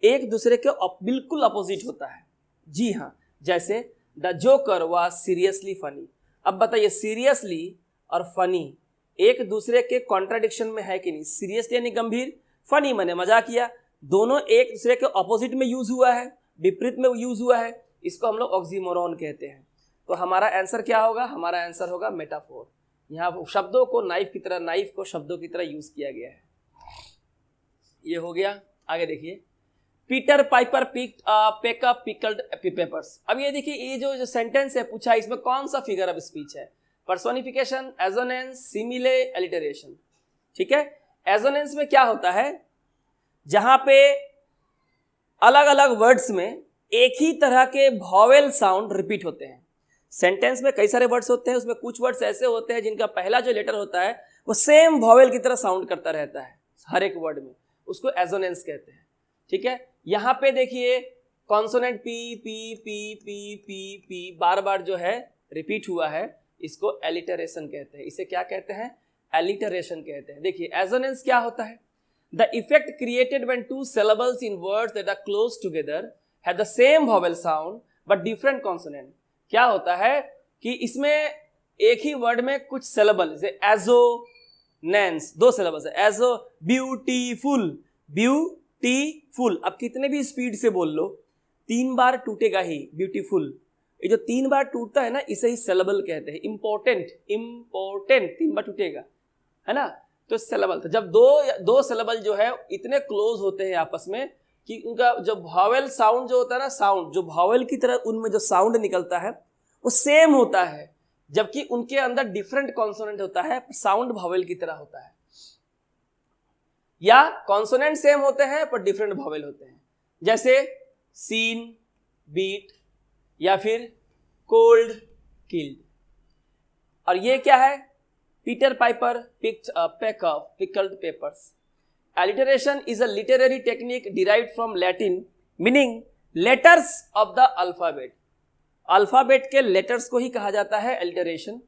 एक दूसरे के बिल्कुल अपोजिट होता है। जी हाँ, जैसे the joker was seriously funny. अब बताइए, सीरियसली और फनी एक दूसरे के कॉन्ट्राडिक्शन में है कि नहीं। सीरियस यानी गंभीर, फनी माने मजाक किया, दोनों एक दूसरे के ऑपोजिट में यूज हुआ है, विपरीत में यूज हुआ है। इसको हम लोग ऑक्सीमोरोन कहते हैं। तो हमारा आंसर क्या होगा, हमारा आंसर होगा मेटाफोर। यहाँ शब्दों को नाइफ की तरह, नाइफ को शब्दों की तरह यूज किया गया है। ये हो गया। आगे देखिए, Peter Piper pack up pickled papers. अब ये देखिए, ये जो सेंटेंस है पूछा, इसमें कौन सा फिगर ऑफ स्पीच है? Personification, assonance, सिमिले, alliteration. ठीक है, एजोनेंस में क्या होता है? जहां पे अलग अलग वर्ड्स में एक ही तरह के वॉवेल साउंड रिपीट होते हैं। सेंटेंस में कई सारे वर्ड्स होते हैं, उसमें कुछ वर्ड्स ऐसे होते हैं जिनका पहला जो लेटर होता है वो सेम वॉवेल की तरह साउंड करता रहता है हर एक वर्ड में, उसको एजोनेंस कहते हैं। ठीक है, यहां पे देखिए consonant P P P P P P बार बार जो है रिपीट हुआ है, इसको एलिटरेशन कहते हैं। इसे क्या कहते हैं? एलिटरेशन कहते हैं। देखिए एजोनेंस क्या होता है? The effect created when two syllables in words that are close together have the same vowel sound but different consonant। क्या होता है कि इसमें एक ही वर्ड में कुछ syllable, जैसे एजोनेंस, दो syllables है, एजो, ब्यूटीफुल, ब्यूटीफुल। अब कितने भी स्पीड से बोल लो, 3 बार टूटेगा ही ब्यूटीफुल। ये जो 3 बार टूटता है ना, इसे ही syllable कहते हैं। इंपॉर्टेंट, इंपॉर्टेंट 3 बार टूटेगा, है ना, तो सिलेबल। तो जब दो सिलेबल जो है इतने क्लोज होते हैं आपस में कि उनका जो वॉवेल साउंड जो होता है ना, साउंड जो वॉवेल की तरह उनमें जो साउंड निकलता है वो सेम होता है, जबकि उनके अंदर डिफरेंट कॉन्सोनेंट होता है, साउंड वॉवेल की तरह होता है। या कॉन्सोनेंट सेम होते हैं पर डिफरेंट वॉवेल होते हैं, जैसे सीन, बीट, या फिर कोल्ड, किल्ड। और ये क्या है? Peter Piper picked a peck of pickled peppers। Alliteration is a literary technique derived from Latin, meaning letters of the alphabet। Alphabet के लेटर्स को ही कहा जाता है alliteration।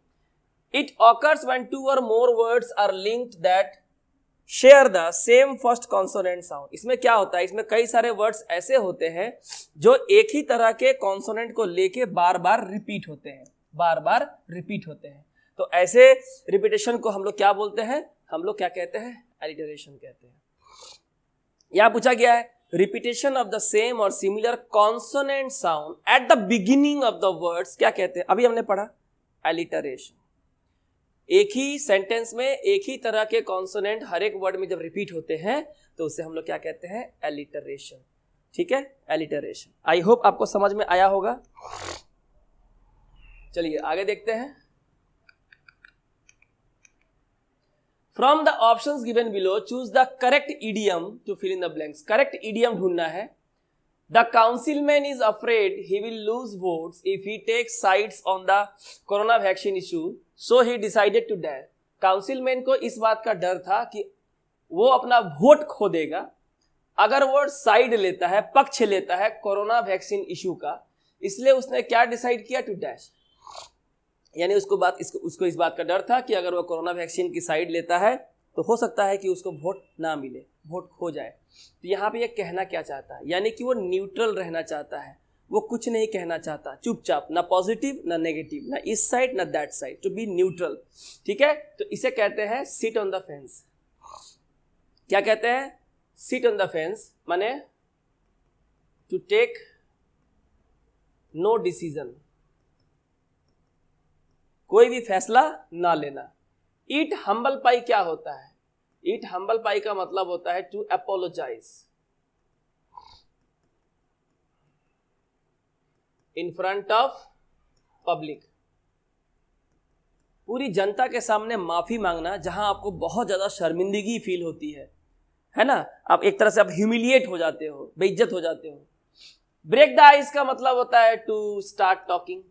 It occurs when 2 or more words are linked that share the same first consonant sound। इसमें क्या होता है? इसमें कई सारे वर्ड्स ऐसे होते हैं जो एक ही तरह के कॉन्सोनेंट को लेके बार बार रिपीट होते हैं, बार बार रिपीट होते हैं। तो ऐसे रिपीटेशन को हम लोग क्या बोलते हैं? हम लोग क्या कहते हैं? एलिटरेशन कहते हैं। यहां पूछा गया है रिपीटेशन ऑफ द सेम और similar consonant sound at the beginning of the words क्या कहते हैं? अभी हमने पढ़ा एलिटरेशन। एक ही सेंटेंस में एक ही तरह के कॉन्सोनेंट हर एक वर्ड में जब रिपीट होते हैं तो उसे हम लोग क्या कहते हैं? एलिटरेशन। ठीक है, एलिटरेशन। आई होप आपको समझ में आया होगा। चलिए आगे देखते हैं। From the options given below, choose the correct idiom to fill in the blanks। Correct idiom ढूंढना है। The councilman is afraid he will lose votes if he takes sides on the corona vaccine issue, so he decided to dash। काउंसिलमैन को इस बात का डर था कि वो अपना वोट खो देगा अगर वो साइड लेता है, पक्ष लेता है कोरोना वैक्सीन इशू का, इसलिए उसने क्या डिसाइड किया? To dash. यानी उसको इस बात का डर था कि अगर वो कोरोना वैक्सीन की साइड लेता है तो हो सकता है कि उसको वोट ना मिले, वोट खो जाए। तो यहाँ पे ये कहना क्या चाहता है? यानी कि वो न्यूट्रल रहना चाहता है, वो कुछ नहीं कहना चाहता, चुपचाप, ना पॉजिटिव ना नेगेटिव, ना इस साइड ना that side, to be neutral. ठीक है, तो इसे कहते हैं सिट ऑन द फेंस। क्या कहते हैं? सिट ऑन द फेंस माने टू टेक नो डिसीजन, कोई भी फैसला ना लेना। ईट हम्बल पाई क्या होता है? ईट हम्बल पाई का मतलब होता है to apologize in front of public. पूरी जनता के सामने माफी मांगना, जहां आपको बहुत ज्यादा शर्मिंदगी फील होती है ना, आप एक तरह से आप ह्यूमिलिएट हो जाते हो, बेइज्जत हो जाते हो। ब्रेक द आइस का मतलब होता है टू स्टार्ट टॉकिंग।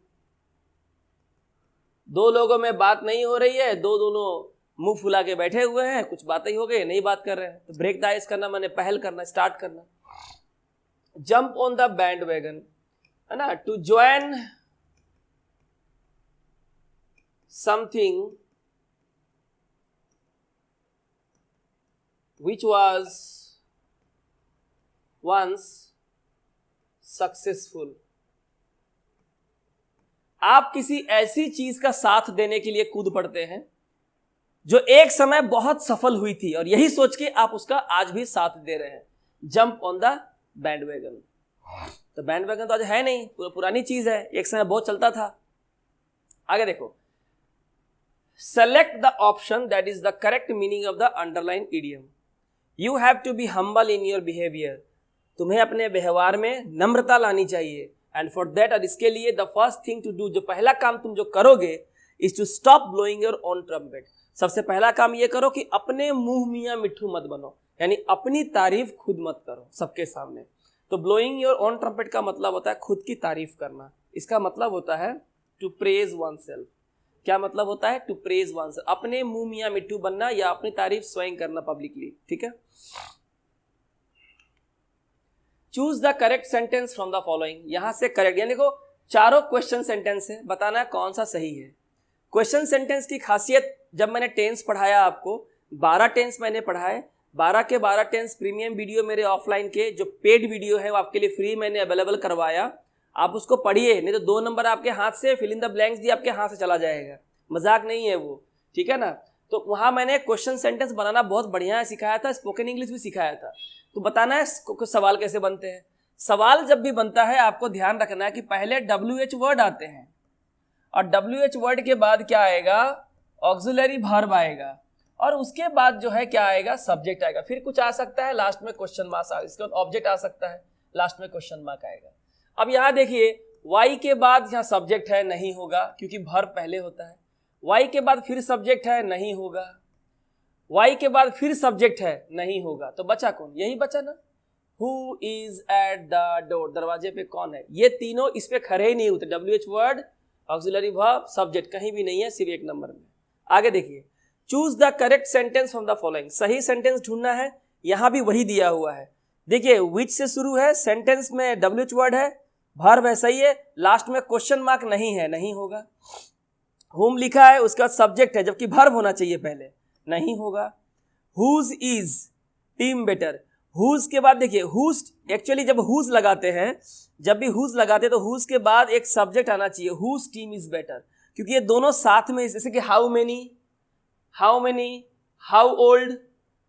दो लोगों में बात नहीं हो रही है, दोनों मुंह फुला के बैठे हुए हैं, कुछ बातें ही हो गई, नहीं बात कर रहे हैं, तो ब्रेक द आइस करना माने पहल करना, स्टार्ट करना। Jump on the bandwagon, है ना, to join something which was once successful। आप किसी ऐसी चीज का साथ देने के लिए कूद पड़ते हैं जो एक समय बहुत सफल हुई थी और यही सोच के आप उसका आज भी साथ दे रहे हैं। Jump on the bandwagon. तो बैंडवैगन तो आज है नहीं, पुरानी चीज है, एक समय बहुत चलता था। आगे देखो, select the option that is the correct meaning of the underline idiom. You have to be humble in your behavior। तुम्हें अपने व्यवहार में नम्रता लानी चाहिए। एंड फॉर दैट, और इसके लिए the first thing to do, जो पहला काम तुम जो करोगे, is to stop blowing your own trumpet. सबसे पहला काम ये करो कि अपने मुंह मियाँ मिट्ठू मत बनो, यानी अपनी तारीफ खुद मत करो सबके सामने। तो ब्लोइंग योर ओन ट्रम्पेट का मतलब होता है खुद की तारीफ करना। इसका मतलब होता है टू प्रेज वन सेल्फ। क्या मतलब होता है? टू प्रेज वन सेल्फ, अपने मुंह मियाँ मिट्ठू बनना या अपनी तारीफ स्वयं करना पब्लिकली। ठीक है। Choose the correct sentence from the following. यहां से करेक्ट, यानी देखो चारों क्वेश्चन सेंटेंस है, बताना है कौन सा सही है। क्वेश्चन सेंटेंस की खासियत, जब मैंने टेंस पढ़ाया आपको, 12 टेंस मैंने पढ़ाए, 12 के 12 टेंस प्रीमियम वीडियो मेरे ऑफलाइन के जो पेड वीडियो है वो आपके लिए फ्री मैंने अवेलेबल करवाया। आप उसको पढ़िए, नहीं तो 2 नंबर आपके हाथ से, फिल इन द ब्लैंक्स भी आपके हाथ से चला जाएगा। मजाक नहीं है वो, ठीक है ना। तो वहां मैंने क्वेश्चन सेंटेंस बनाना बहुत बढ़िया सिखाया था, स्पोकन इंग्लिश भी सिखाया था। तो बताना है कुछ सवाल कैसे बनते हैं। सवाल जब भी बनता है आपको ध्यान रखना है कि पहले WH वर्ड आते हैं, और WH वर्ड के बाद क्या आएगा? ऑक्सिलरी वर्ब आएगा, और उसके बाद जो है क्या आएगा? सब्जेक्ट आएगा। फिर कुछ आ सकता है लास्ट में क्वेश्चन मार्क आएगा, इसके बाद ऑब्जेक्ट आ सकता है, लास्ट में क्वेश्चन मार्क आएगा। अब यहाँ देखिए, वाई के बाद यहाँ सब्जेक्ट है, नहीं होगा क्योंकि वर्ब पहले होता है। वाई के बाद फिर सब्जेक्ट है, नहीं होगा। वाई के बाद फिर सब्जेक्ट है, नहीं होगा। तो बचा कौन? यही बचा ना, who is at the door, दरवाजे पे कौन है। ये तीनों इस पे खड़े ही नहीं होते। WH word, auxiliary verb, subject कहीं भी नहीं है, सिर्फ एक नंबर में। आगे देखिए, choose the correct sentence from the following. सही सेंटेंस ढूंढना है, यहां भी वही दिया हुआ है। देखिए विच से शुरू है, सेंटेंस में WH वर्ड है, वर्ब है, सही है, लास्ट में क्वेश्चन मार्क नहीं है, नहीं होगा। होम लिखा है, उसका सब्जेक्ट है, जबकि वर्ब होना चाहिए पहले, नहीं होगा। Whose is team better, whose के बाद देखिए, हुज एक्चुअली जब हुज लगाते हैं, जब भी हुज लगाते हैं तो हुज के बाद एक सब्जेक्ट आना चाहिए, हुज टीम इज बेटर, क्योंकि ये दोनों साथ में, जैसे कि how many, how old,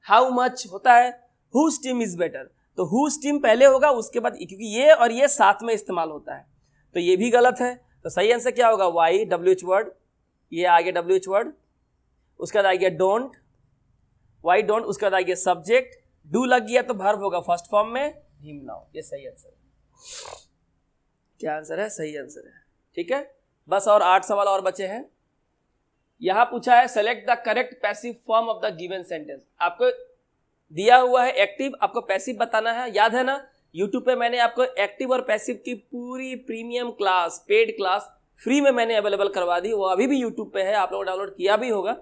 how much होता है, हुज टीम इज बेटर। तो हुज टीम पहले होगा, उसके बाद, क्योंकि ये और ये साथ में इस्तेमाल होता है, तो ये भी गलत है। तो सही आंसर क्या होगा? वाई, WH वर्ड, ये आ गया WH वर्ड, उसके बाद आ गया डोंट, वाई डोंट, उसके बाद आ गया सब्जेक्ट, डू लग गया तो वर्ब होगा फर्स्ट फॉर्म में, हिम नाउ। ये सही आंसर है। क्या आंसर है? सही आंसर है। ठीक है, बस और 8 सवाल और बचे हैं। यहां पूछा है select the correct passive form of the given sentence. आपको दिया हुआ है एक्टिव, आपको पैसिव बताना है, याद है ना। यूट्यूब पे मैंने आपको एक्टिव और पैसिव की पूरी premium class, paid class free में मैंने अवेलेबल करवा दी, वो अभी भी यूट्यूब पे है, आप लोगों ने डाउनलोड किया भी होगा।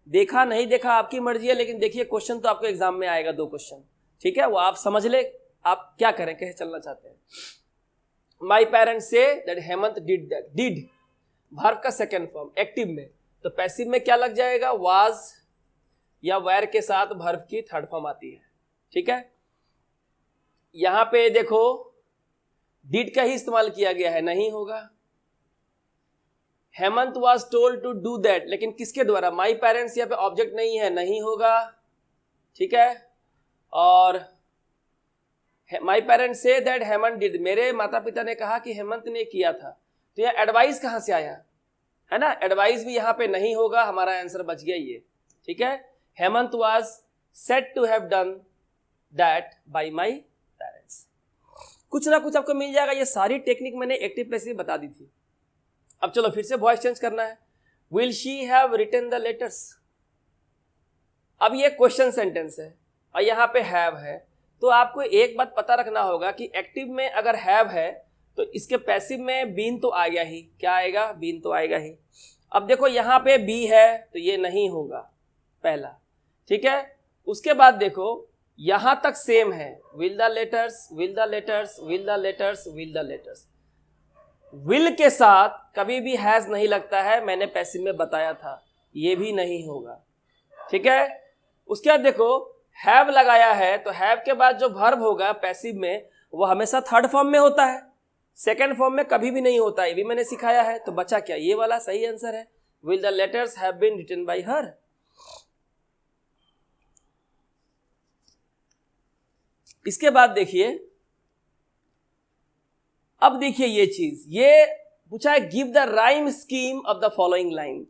देखा नहीं देखा आपकी मर्जी है, लेकिन देखिए क्वेश्चन तो आपको एग्जाम में आएगा, 2 क्वेश्चन, ठीक है, वो आप समझ ले आप क्या करें, कैसे चलना चाहते हैं। My parents say that Hemant did that, did verb का सेकेंड फॉर्म एक्टिव में, तो पैसिव में क्या लग जाएगा? वाज या वेर के साथ वर्ब की थर्ड फॉर्म आती है। ठीक है, यहां पे देखो डिड का ही इस्तेमाल किया गया है, नहीं होगा। Hemant was told to do that, लेकिन किसके द्वारा? माई पेरेंट्स, यहाँ पे ऑब्जेक्ट नहीं है, नहीं होगा। ठीक है, और my parents say that Hemant did, मेरे माता पिता ने कहा कि हेमंत ने किया था। तो यहाँ एडवाइस कहां से आया है ना, एडवाइस भी यहाँ पे नहीं होगा, हमारा आंसर बच गया ये। ठीक है, Hemant was said to have done that by my parents. कुछ ना कुछ आपको मिल जाएगा, ये सारी टेक्निक मैंने एक्टिव पैसिव बता दी थी। अब चलो फिर से वॉइस चेंज करना है। Will she have written the letters, अब ये क्वेश्चन सेंटेंस है और यहाँ पे हैव है, तो आपको एक बात पता रखना होगा कि एक्टिव में अगर हैव है तो इसके पैसिव में बीन तो आ गया ही, क्या आएगा? बीन तो आएगा ही। अब देखो यहाँ पे बी है तो ये नहीं होगा पहला, ठीक है। उसके बाद देखो यहां तक सेम है, will the letters, will the letters, will the letters, will the letters. Will के साथ कभी भी हैज नहीं लगता है, मैंने पैसिव में बताया था, ये भी नहीं होगा, ठीक है। उसके बाद देखो हैव लगाया है तो हैव के बाद जो वर्ब होगा पैसिव में वो हमेशा थर्ड फॉर्म में होता है, सेकंड फॉर्म में कभी भी नहीं होता, ये भी मैंने सिखाया है। तो बचा क्या? ये वाला सही आंसर है, will the letters have been written by her. इसके बाद देखिए, अब देखिए ये चीज, ये पूछा है give the rhyme scheme of the following line.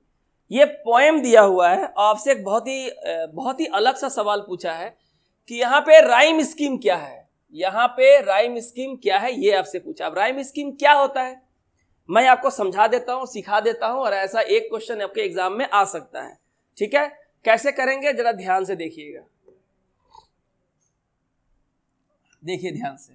ये पोएम दिया हुआ है, आपसे एक बहुत ही अलग सा सवाल पूछा है कि यहाँ पे राइम स्कीम क्या है। यहां पे राइम स्कीम क्या है ये आपसे पूछा। अब राइम स्कीम क्या होता है मैं आपको समझा देता हूं, सिखा देता हूं, और ऐसा एक क्वेश्चन आपके एग्जाम में आ सकता है। ठीक है, कैसे करेंगे जरा ध्यान से देखिएगा, देखिए ध्यान से।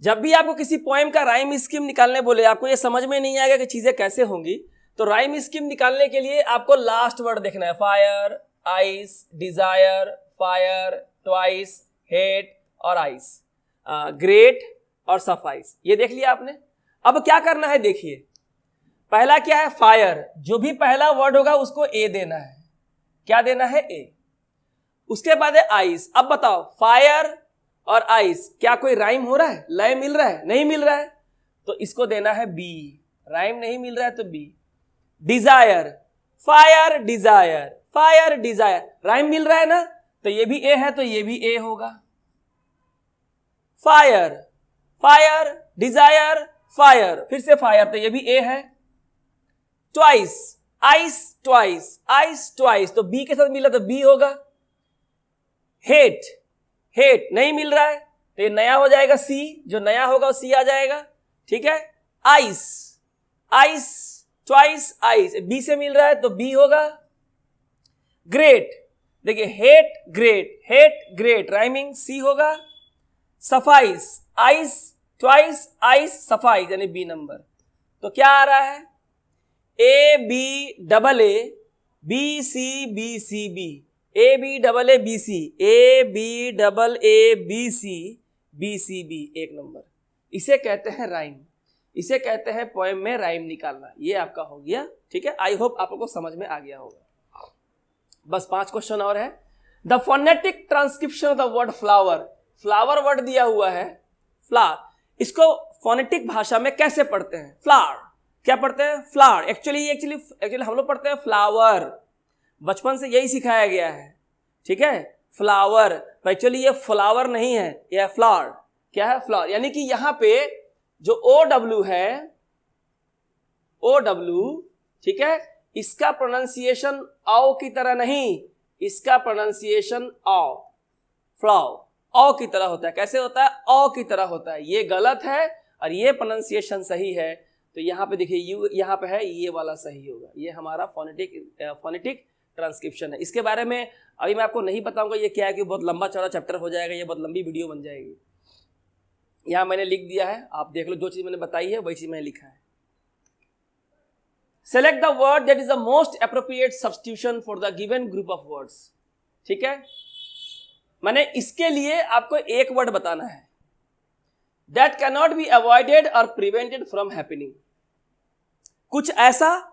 जब भी आपको किसी पोएम का राइम स्कीम निकालने बोले, आपको ये समझ में नहीं आएगा कि चीजें कैसे होंगी, तो राइम स्कीम निकालने के लिए आपको लास्ट वर्ड देखना है। Fire, ice, desire, fire, twice, hate और आइस, ग्रेट और सफाइस, ये देख लिया आपने। अब क्या करना है देखिए, पहला क्या है फायर, जो भी पहला वर्ड होगा उसको ए देना है। क्या देना है? ए। उसके बाद है आइस। अब बताओ फायर और आइस क्या कोई राइम हो रहा है, लय मिल रहा है? नहीं मिल रहा है, तो इसको देना है बी। राइम नहीं मिल रहा है तो B. Desire, fire desire, fire desire, rhyme मिल रहा है ना, तो ये भी ए है तो ये भी ए होगा। फायर, फायर डिजायर, फायर, फिर से फायर, तो ये भी ए है। Twice, ice twice, ice twice, तो बी के साथ मिला तो बी होगा। हेट, हेट नहीं मिल रहा है तो ये नया हो जाएगा सी, जो नया होगा वो सी आ जाएगा। ठीक है, ice, ice twice ice, B से मिल रहा है तो बी होगा। ग्रेट, देखिए hate great, hate great, rhyming सी होगा। Suffice, ice twice ice suffice, यानी बी नंबर। तो क्या आ रहा है? A B double A B C B C B, A B double A B C, A B double A B C B, एक नंबर। इसे कहते हैं राइम, इसे कहते हैं पोएम में राइम निकालना। ये आपका हो गया। ठीक है, आई होप आप लोगों को समझ में आ गया होगा। बस 5 क्वेश्चन और है। The phonetic transcription of the word flower, flower word दिया हुआ है, फ्लावर, इसको फोनेटिक भाषा में कैसे पढ़ते हैं? फ्लावर, क्या पढ़ते हैं? फ्लावर। एक्चुअली हम लोग पढ़ते हैं फ्लावर, बचपन से यही सिखाया गया है। ठीक है, फ्लावर, तो एक्चुअली ये फ्लावर नहीं है, यह फ्लावर। क्या है? फ्लावर। यानी कि यहां पे जो ओ डब्ल्यू है, ओ डब्ल्यू, ठीक है, इसका प्रोनाउंसिएशन आओ की तरह नहीं, इसका प्रोनाउंसिएशन आओ, फ्लाव, औ की तरह होता है। कैसे होता है? औ की तरह होता है। ये गलत है और ये प्रोनाउंसिएशन सही है। तो यहाँ पे देखिए यू यहाँ पे है, ये वाला सही होगा। ये हमारा फोनेटिक ट्रांसक्रिप्शन है। इसके बारे में अभी मैं आपको नहीं बताऊंगा ये क्या है, कि बहुत लंबा चौड़ा चैप्टर हो जाएगा, ये बहुत लंबी वीडियो बन जाएगी। यहाँ मैंने लिख दिया है, आप देख लो, जो चीज मैंने बताई है वही चीज मैंने लिखा है। Select the word that is the most appropriate substitution for the given group of words. ठीक है, मैंने इसके लिए आपको एक वर्ड बताना है, that can not be avoided और प्रिवेंटेड फ्रॉम हैपनिंग। कुछ ऐसा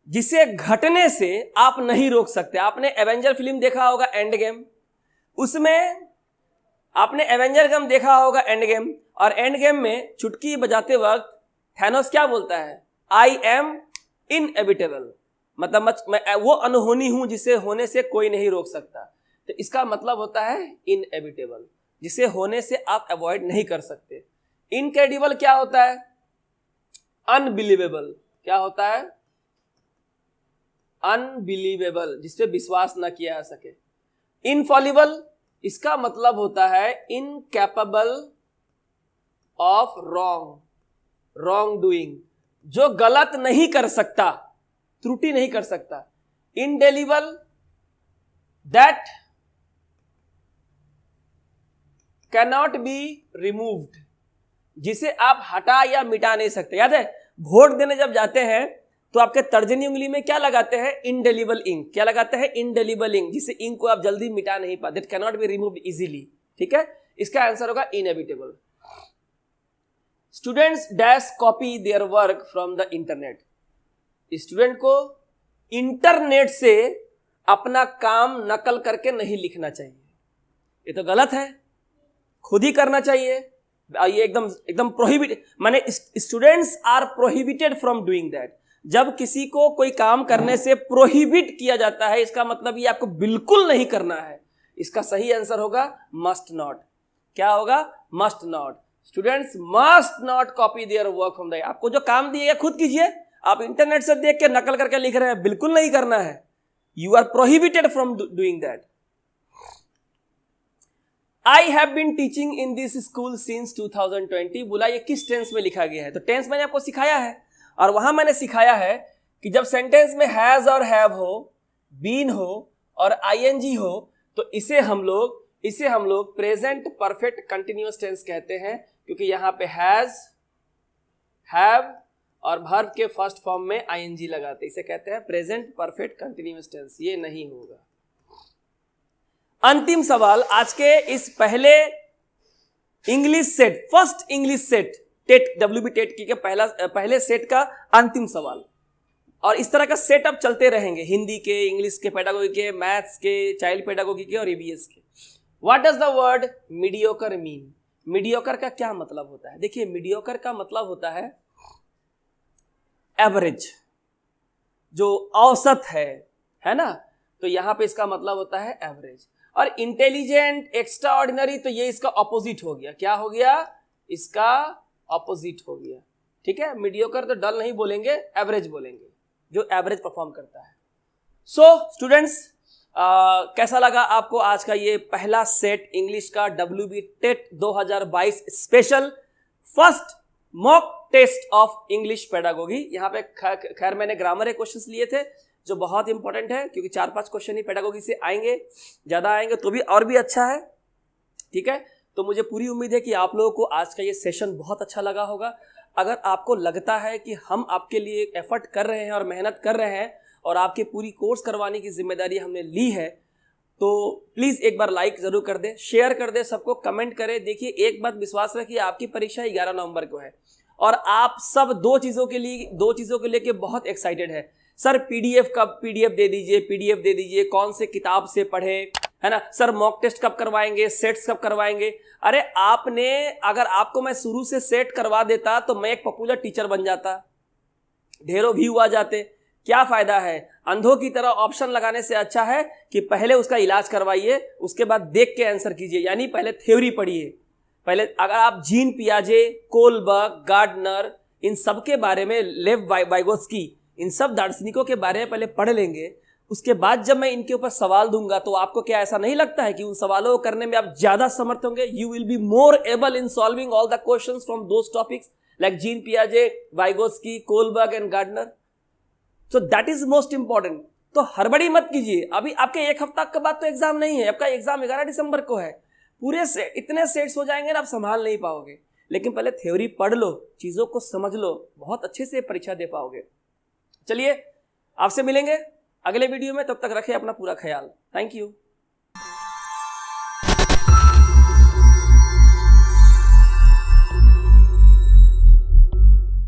जिसे घटने से आप नहीं रोक सकते। आपने एवेंजर फिल्म देखा होगा, एंड गेम, उसमें आपने एवेंजर गेम देखा होगा, एंड गेम, और एंड गेम में चुटकी बजाते वक्त थैनोस क्या बोलता है? आई एम इनएविटेबल, मतलब मैं वो अनहोनी हूं जिसे होने से कोई नहीं रोक सकता। तो इसका मतलब होता है इनएविटेबल, जिसे होने से आप अवॉइड नहीं कर सकते। इनक्रेडिबल क्या होता है? अनबिलीवेबल। क्या होता है? अनबिलीवेबल, जिसपे विश्वास न किया जा सके। इनफॉलिबल, इसका मतलब होता है इनकैपेबल ऑफ रॉन्ग डूइंग, जो गलत नहीं कर सकता, त्रुटि नहीं कर सकता। Indelible, that can not be removed, जिसे आप हटा या मिटा नहीं सकते। याद है, वोट देने जब जाते हैं तो आपके तर्जनी उंगली में क्या लगाते हैं? Indelible ink. क्या लगाते हैं? इंडेलिबल इंक, जिसे इंक को आप जल्दी मिटा नहीं पाते, that can not be removed easily. ठीक है, इसका आंसर होगा inevitable. Students dash copy their work from the internet. Student को इंटरनेट से अपना काम नकल करके नहीं लिखना चाहिए, ये तो गलत है, खुद ही करना चाहिए। ये एकदम प्रोहिबिट, माने students are prohibited from doing that. जब किसी को कोई काम करने से प्रोहिबिट किया जाता है, इसका मतलब ये आपको बिल्कुल नहीं करना है। इसका सही आंसर होगा मस्ट नॉट। क्या होगा? Must not. Students must not copy their work from the, आपको जो काम दिया खुद कीजिए। आप इंटरनेट से देख के नकल करके लिख रहे हैं, बिल्कुल नहीं करना है। You are prohibited from doing that. I have been teaching in this school since 2020। बोला ये किस टेंस में लिखा गया है? तो टेंस मैंने आपको सिखाया है, और वहां मैंने सिखाया है कि जब सेंटेंस में हैज और हैव हो, बीन हो और आईएनजी हो, तो इसे हम लोग प्रेजेंट परफेक्ट कंटिन्यूअस टेंस कहते हैं, क्योंकि यहां पे हैज, हैव और वर्ब के फर्स्ट फॉर्म में आईएनजी लगाते, इसे कहते हैं प्रेजेंट परफेक्ट कंटिन्यूअस टेंस। ये नहीं होगा। अंतिम सवाल आज के इस पहले English set, first English set TET, WB TET की के पहले सेट का अंतिम सवाल। और इस तरह का सेट अब चलते रहेंगे, हिंदी के, इंग्लिश के, पेडागोगी के, मैथ्स के, चाइल्ड पेडागोगी के और ईवीएस के। What does the word mediocre mean? Mediocre का क्या मतलब होता है? देखिए, मीडियोकर का मतलब होता है एवरेज, जो औसत है ना? तो यहां पे इसका मतलब होता है एवरेज। और इंटेलिजेंट, एक्स्ट्रा ऑर्डिनरी, तो ये इसका ऑपोजिट हो गया। क्या हो गया? इसका ऑपोजिट हो गया। ठीक है, मीडियोकर तो डल नहीं बोलेंगे, एवरेज बोलेंगे, जो एवरेज परफॉर्म करता है। सो स्टूडेंट्स, कैसा लगा आपको आज का ये पहला सेट इंग्लिश का WB TET 2022 special first mock test of English pedagogy? यहाँ पे खैर मैंने ग्रामर के क्वेश्चंस लिए थे जो बहुत इंपॉर्टेंट है, क्योंकि 4-5 क्वेश्चन ही पेडागोगी से आएंगे, ज्यादा आएंगे तो भी और भी अच्छा है। ठीक है, तो मुझे पूरी उम्मीद है कि आप लोगों को आज का ये सेशन बहुत अच्छा लगा होगा। अगर आपको लगता है कि हम आपके लिए एफर्ट कर रहे हैं और मेहनत कर रहे हैं और आपके पूरी कोर्स करवाने की जिम्मेदारी हमने ली है, तो प्लीज एक बार लाइक जरूर कर दे, शेयर कर दे, सबको कमेंट करें। देखिए, एक बात विश्वास रखिए, आपकी परीक्षा 11 नवंबर को है और आप सब दो चीजों के लिए बहुत एक्साइटेड है। सर पीडीएफ दे दीजिए, कौन से किताब से पढ़े, है ना? सर मॉक टेस्ट कब करवाएंगे, सेट्स कब करवाएंगे? अरे अगर आपको मैं शुरू से सेट करवा देता तो मैं एक पॉपुलर टीचर बन जाता, ढेरों व्यू आ जाते। क्या फायदा है? अंधों की तरह ऑप्शन लगाने से अच्छा है कि पहले उसका इलाज करवाइए, उसके बाद देख के आंसर कीजिए। यानी पहले थ्योरी पढ़िए। पहले अगर आप जीन पियाजे, कोलबर्ग, गार्डनर, इन सब के बारे में, लेव वाइगोत्स्की, इन सब दार्शनिकों के बारे में पहले पढ़ लेंगे, उसके बाद जब मैं इनके ऊपर सवाल दूंगा तो आपको क्या ऐसा नहीं लगता है कि उन सवालों को करने में आप ज्यादा समर्थ होंगे? You will be more able in solving all the questions from those topics like Jean पियाजे, Vygotsky, Kohlberg and Gardner. So that is most important. तो हड़बड़ी मत कीजिए, अभी आपके एक हफ्ता के बाद तो एग्जाम नहीं है, आपका एग्जाम 11 दिसंबर को है। पूरे से इतने सेट्स हो जाएंगे ना, आप संभाल नहीं पाओगे। लेकिन पहले थ्योरी पढ़ लो, चीजों को समझ लो, बहुत अच्छे से परीक्षा दे पाओगे। चलिए, आपसे मिलेंगे अगले वीडियो में, तब तक रखें अपना पूरा ख्याल। Thank you.